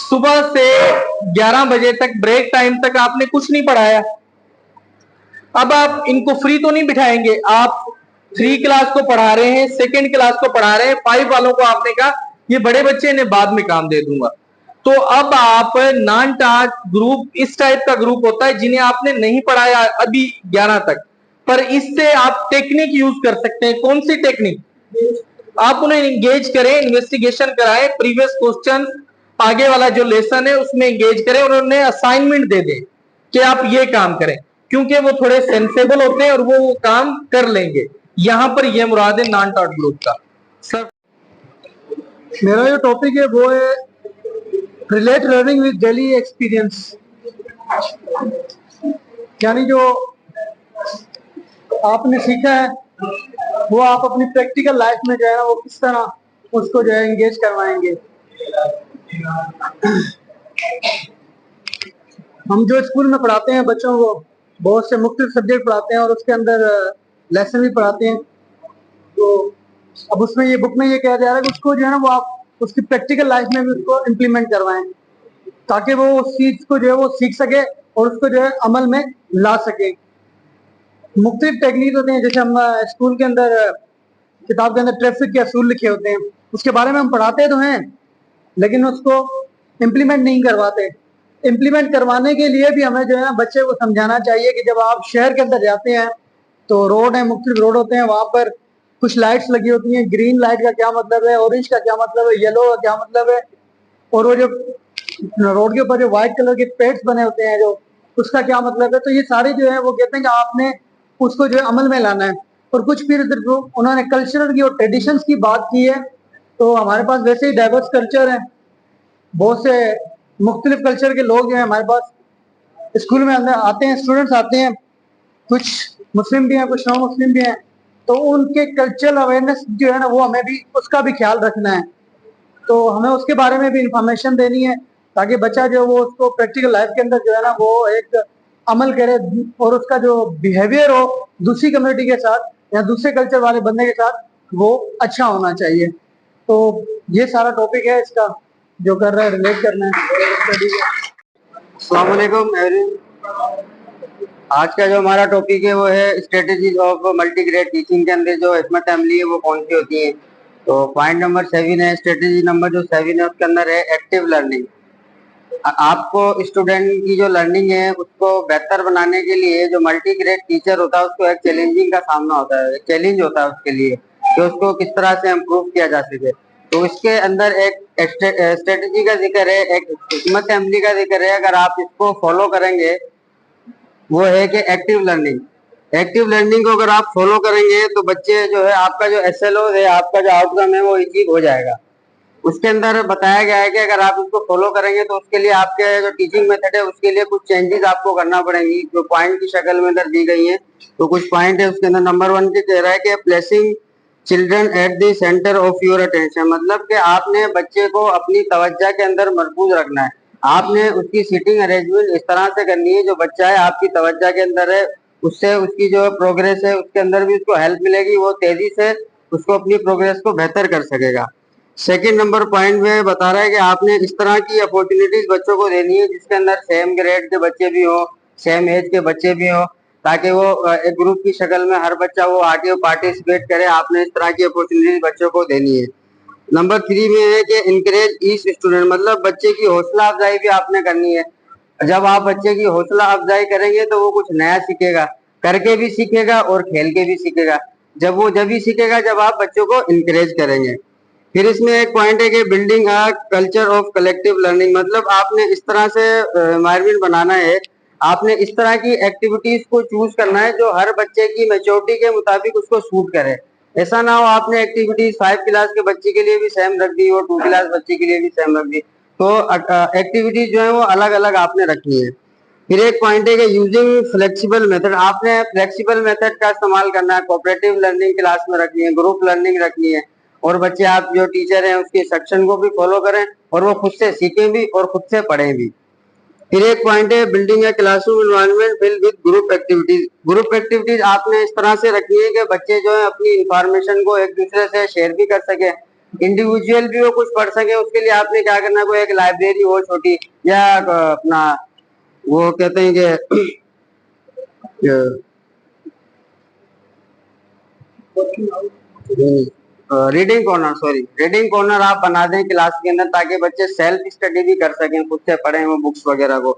सुबह से 11 बजे तक ब्रेक टाइम तक आपने कुछ नहीं पढ़ाया। अब आप इनको फ्री तो नहीं बिठाएंगे, आप 3 क्लास को पढ़ा रहे हैं, 2nd क्लास को पढ़ा रहे हैं, 5 वालों को आपने कहा ये बड़े बच्चे ने बाद में काम दे दूंगा। तो अब आप नॉन टॉट ग्रुप इस टाइप का ग्रुप होता है जिन्हें आपने नहीं पढ़ाया अभी 11 तक, पर इससे आप टेक्निक यूज कर सकते हैं। कौन सी टेक्निक? आप उन्हें एंगेज करें, इन्वेस्टिगेशन कराएं, प्रीवियस क्वेश्चन आगे वाला जो लेसन है उसमें एंगेज करें और उन्हें असाइनमेंट दे दें कि आप ये काम करें, क्योंकि वो थोड़े सेंसेबल होते हैं और वो काम कर लेंगे। यहां पर यह मुराद है नॉन टॉट ग्रुप का। सर मेरा जो टॉपिक है वो है relate learning with daily experience, यानी जो आपने सीखा है वो आप अपनी प्रैक्टिकल लाइफ में जो है ना वो किस तरह उसको जो है एंगेज करवाएंगे। हम जो स्कूल में पढ़ाते हैं बच्चों को बहुत से मुख्तलिफ सब्जेक्ट पढ़ाते हैं और उसके अंदर लेसन भी पढ़ाते हैं, तो अब उसमें ये बुक में ये कहा जा रहा है कि उसको जो है ना वो आप उसकी प्रैक्टिकल लाइफ में भी उसको इम्प्लीमेंट करवाएं, ताकि वो उस चीज को जो है वो सीख सके और उसको जो है अमल में ला सके। मुख्तलिफ टेक्निक होते हैं, जैसे हम स्कूल के अंदर किताब के अंदर ट्रैफिक के असूल लिखे होते हैं, उसके बारे में हम पढ़ाते तो हैं लेकिन उसको इम्प्लीमेंट नहीं करवाते। इम्प्लीमेंट करवाने के लिए भी हमें जो है बच्चे को समझाना चाहिए कि जब आप शहर के अंदर जाते हैं तो रोड है, मुख्तलिफ रोड होते हैं, वहां पर कुछ लाइट्स लगी होती हैं। ग्रीन लाइट का क्या मतलब है, ऑरेंज का क्या मतलब है, येलो का क्या मतलब है, और वो जो रोड के ऊपर जो व्हाइट कलर के पेड्स बने होते हैं जो उसका क्या मतलब है। तो ये सारे जो है वो कहते हैं कि आपने उसको जो है अमल में लाना है। और कुछ फिर जो उन्होंने कल्चरल की और ट्रेडिशंस की बात की है, तो हमारे पास वैसे ही डाइवर्स कल्चर है, बहुत से मुख्तलिफ कल्चर के लोग जो है हमारे पास स्कूल में अंदर आते हैं, स्टूडेंट्स आते हैं, कुछ मुस्लिम भी हैं कुछ नॉन मुस्लिम भी हैं, तो उनके कल्चरल अवेयरनेस जो है ना वो हमें भी उसका भी ख्याल रखना है। तो हमें उसके बारे में भी इंफॉर्मेशन देनी है ताकि बच्चा जो वो उसको प्रैक्टिकल लाइफ के अंदर जो है ना वो एक अमल करे और उसका जो बिहेवियर हो दूसरी कम्युनिटी के साथ या दूसरे कल्चर वाले बंदे के साथ वो अच्छा होना चाहिए। तो ये सारा टॉपिक है इसका जो कर रहा है, रिलेट करना है। अस्सलाम वालेकुम आज का जो हमारा टॉपिक है वो है स्ट्रेटेजीज ऑफ मल्टीग्रेड टीचिंग के अंदर जो हिकमत अमली है वो कौन सी होती है। तो पॉइंट नंबर 7 है, स्ट्रेटेजी नंबर जो 7 है उसके अंदर है एक्टिव लर्निंग। आपको स्टूडेंट की जो लर्निंग है उसको बेहतर बनाने के लिए जो मल्टीग्रेड टीचर होता है उसको एक चैलेंजिंग का सामना होता है, एक चैलेंज होता है उसके लिए कि उसको किस तरह से इम्प्रूव किया जा सके। तो इसके अंदर एक स्ट्रेटेजी का जिक्र है, एक हिकमत अमली का जिक्र है, अगर आप इसको फॉलो करेंगे वो है कि एक्टिव लर्निंग। एक्टिव लर्निंग को अगर आप फॉलो करेंगे तो बच्चे जो है आपका जो SLO है, आपका जो आउटकम है वो अचीव हो जाएगा। उसके अंदर बताया गया है कि अगर आप उसको फॉलो करेंगे तो उसके लिए आपके जो टीचिंग मेथड है उसके लिए कुछ चेंजेस आपको करना पड़ेंगी, जो पॉइंट की शक्ल में अंदर दी गई है। तो कुछ पॉइंट है उसके अंदर। नंबर 1 के कह रहा है कि placing children at the centre of your attention, मतलब कि आपने बच्चे को अपनी तवज्जो के अंदर मरकूज रखना है। आपने उसकी सीटिंग अरेंजमेंट इस तरह से करनी है जो बच्चा है आपकी तवज्जो के अंदर है, उससे उसकी जो प्रोग्रेस है उसके अंदर भी उसको हेल्प मिलेगी, वो तेजी से उसको अपनी प्रोग्रेस को बेहतर कर सकेगा। सेकंड नंबर पॉइंट में बता रहा है कि आपने इस तरह की अपॉर्चुनिटीज बच्चों को देनी है जिसके अंदर सेम ग्रेड के बच्चे भी हो, सेम एज के बच्चे भी हो, ताकि वो एक ग्रुप की शक्ल में हर बच्चा वो आके पार्टिसिपेट करे। आपने इस तरह की अपॉर्चुनिटीज बच्चों को देनी है। नंबर 3 में है कि इनकरेज ईच स्टूडेंट, मतलब बच्चे की हौसला अफजाई भी आपने करनी है। जब आप बच्चे की हौसला अफजाई करेंगे तो वो कुछ नया सीखेगा। करके भी सीखेगा और खेल के भी सीखेगा। जब ही सीखेगा जब आप बच्चों को इंकरेज करेंगे। फिर इसमें एक पॉइंट है कि building a culture of collective learning, मतलब आपने इस तरह से एनवायरनमेंट बनाना है, आपने इस तरह की एक्टिविटीज को चूज करना है जो हर बच्चे की मैच्योरिटी के मुताबिक उसको सूट करे। ऐसा ना हो आपने एक्टिविटीज 5 क्लास के बच्चे के लिए भी सेम रख दी और 2 क्लास बच्चे के लिए भी सेम रख दी, तो एक्टिविटीज जो है वो अलग अलग आपने रखनी है। फिर एक पॉइंट है कि यूजिंग फ्लेक्सिबल मेथड, आपने फ्लेक्सिबल मेथड का इस्तेमाल करना है। कोऑपरेटिव लर्निंग क्लास में रखनी है, ग्रुप लर्निंग रखनी है, और बच्चे आप जो टीचर हैं उसके सेक्शन को भी फॉलो करें और वो खुद से सीखें भी और खुद से पढ़ें भी। फिर एक पॉइंट है building a classroom environment filled with group activities. Group activities आपने इस तरह से रखनी है कि बच्चे जो है अपनी इंफॉर्मेशन को एक दूसरे से शेयर भी कर सके, इंडिविजुअल भी वो कुछ पढ़ सके। उसके लिए आपने क्या करना है, कोई एक लाइब्रेरी हो छोटी, या अपना वो कहते हैं कि रीडिंग कॉर्नर आप बना दें क्लास के अंदर, ताकि बच्चे सेल्फ स्टडी भी कर सकें, खुद से पढ़ें वो बुक्स वगैरह को।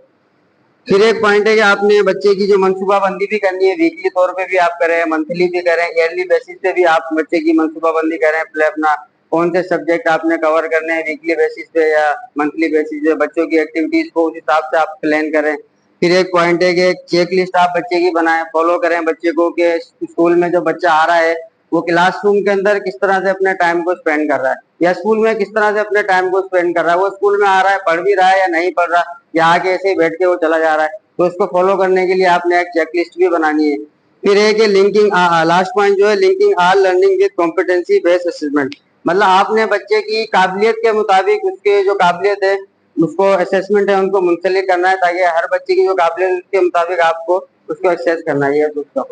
फिर एक पॉइंट है कि आपने बच्चे की जो मनसूबाबंदी भी करनी है, वीकली तौर पे भी आप करें, मंथली भी करें, ईयरली बेसिस पे भी आप बच्चे की मनसूबाबंदी करें। प्ले अपना कौन से सब्जेक्ट आपने कवर करने हैं वीकली बेसिस पे या मंथली बेसिस पे, बच्चों की एक्टिविटीज को उस हिसाब से आप प्लान करें। फिर एक पॉइंट है कि एक चेक लिस्ट आप बच्चे की बनाएं, फॉलो करें बच्चे को कि स्कूल में जो बच्चा आ रहा है वो क्लासरूम के अंदर किस तरह से अपने टाइम को स्पेंड कर रहा है, या स्कूल में किस तरह से अपने टाइम को स्पेंड कर रहा है। वो स्कूल में आ रहा है, पढ़ भी रहा है या नहीं पढ़ रहा, या आके ऐसे ही बैठ के वो चला जा रहा है, तो उसको फॉलो करने के लिए आपने एक चेकलिस्ट भी बनानी है। फिर एक लिंकिंग, लास्ट पॉइंट जो है linking all learning with competency based assessment, मतलब आपने बच्चे की काबिलियत के मुताबिक उसके जो काबिलियत है उसको असेसमेंट है उनको मुंसलिक करना है, ताकि हर बच्चे की जो काबिलियत उसके मुताबिक आपको उसको एक्सेस करना है। तो उसका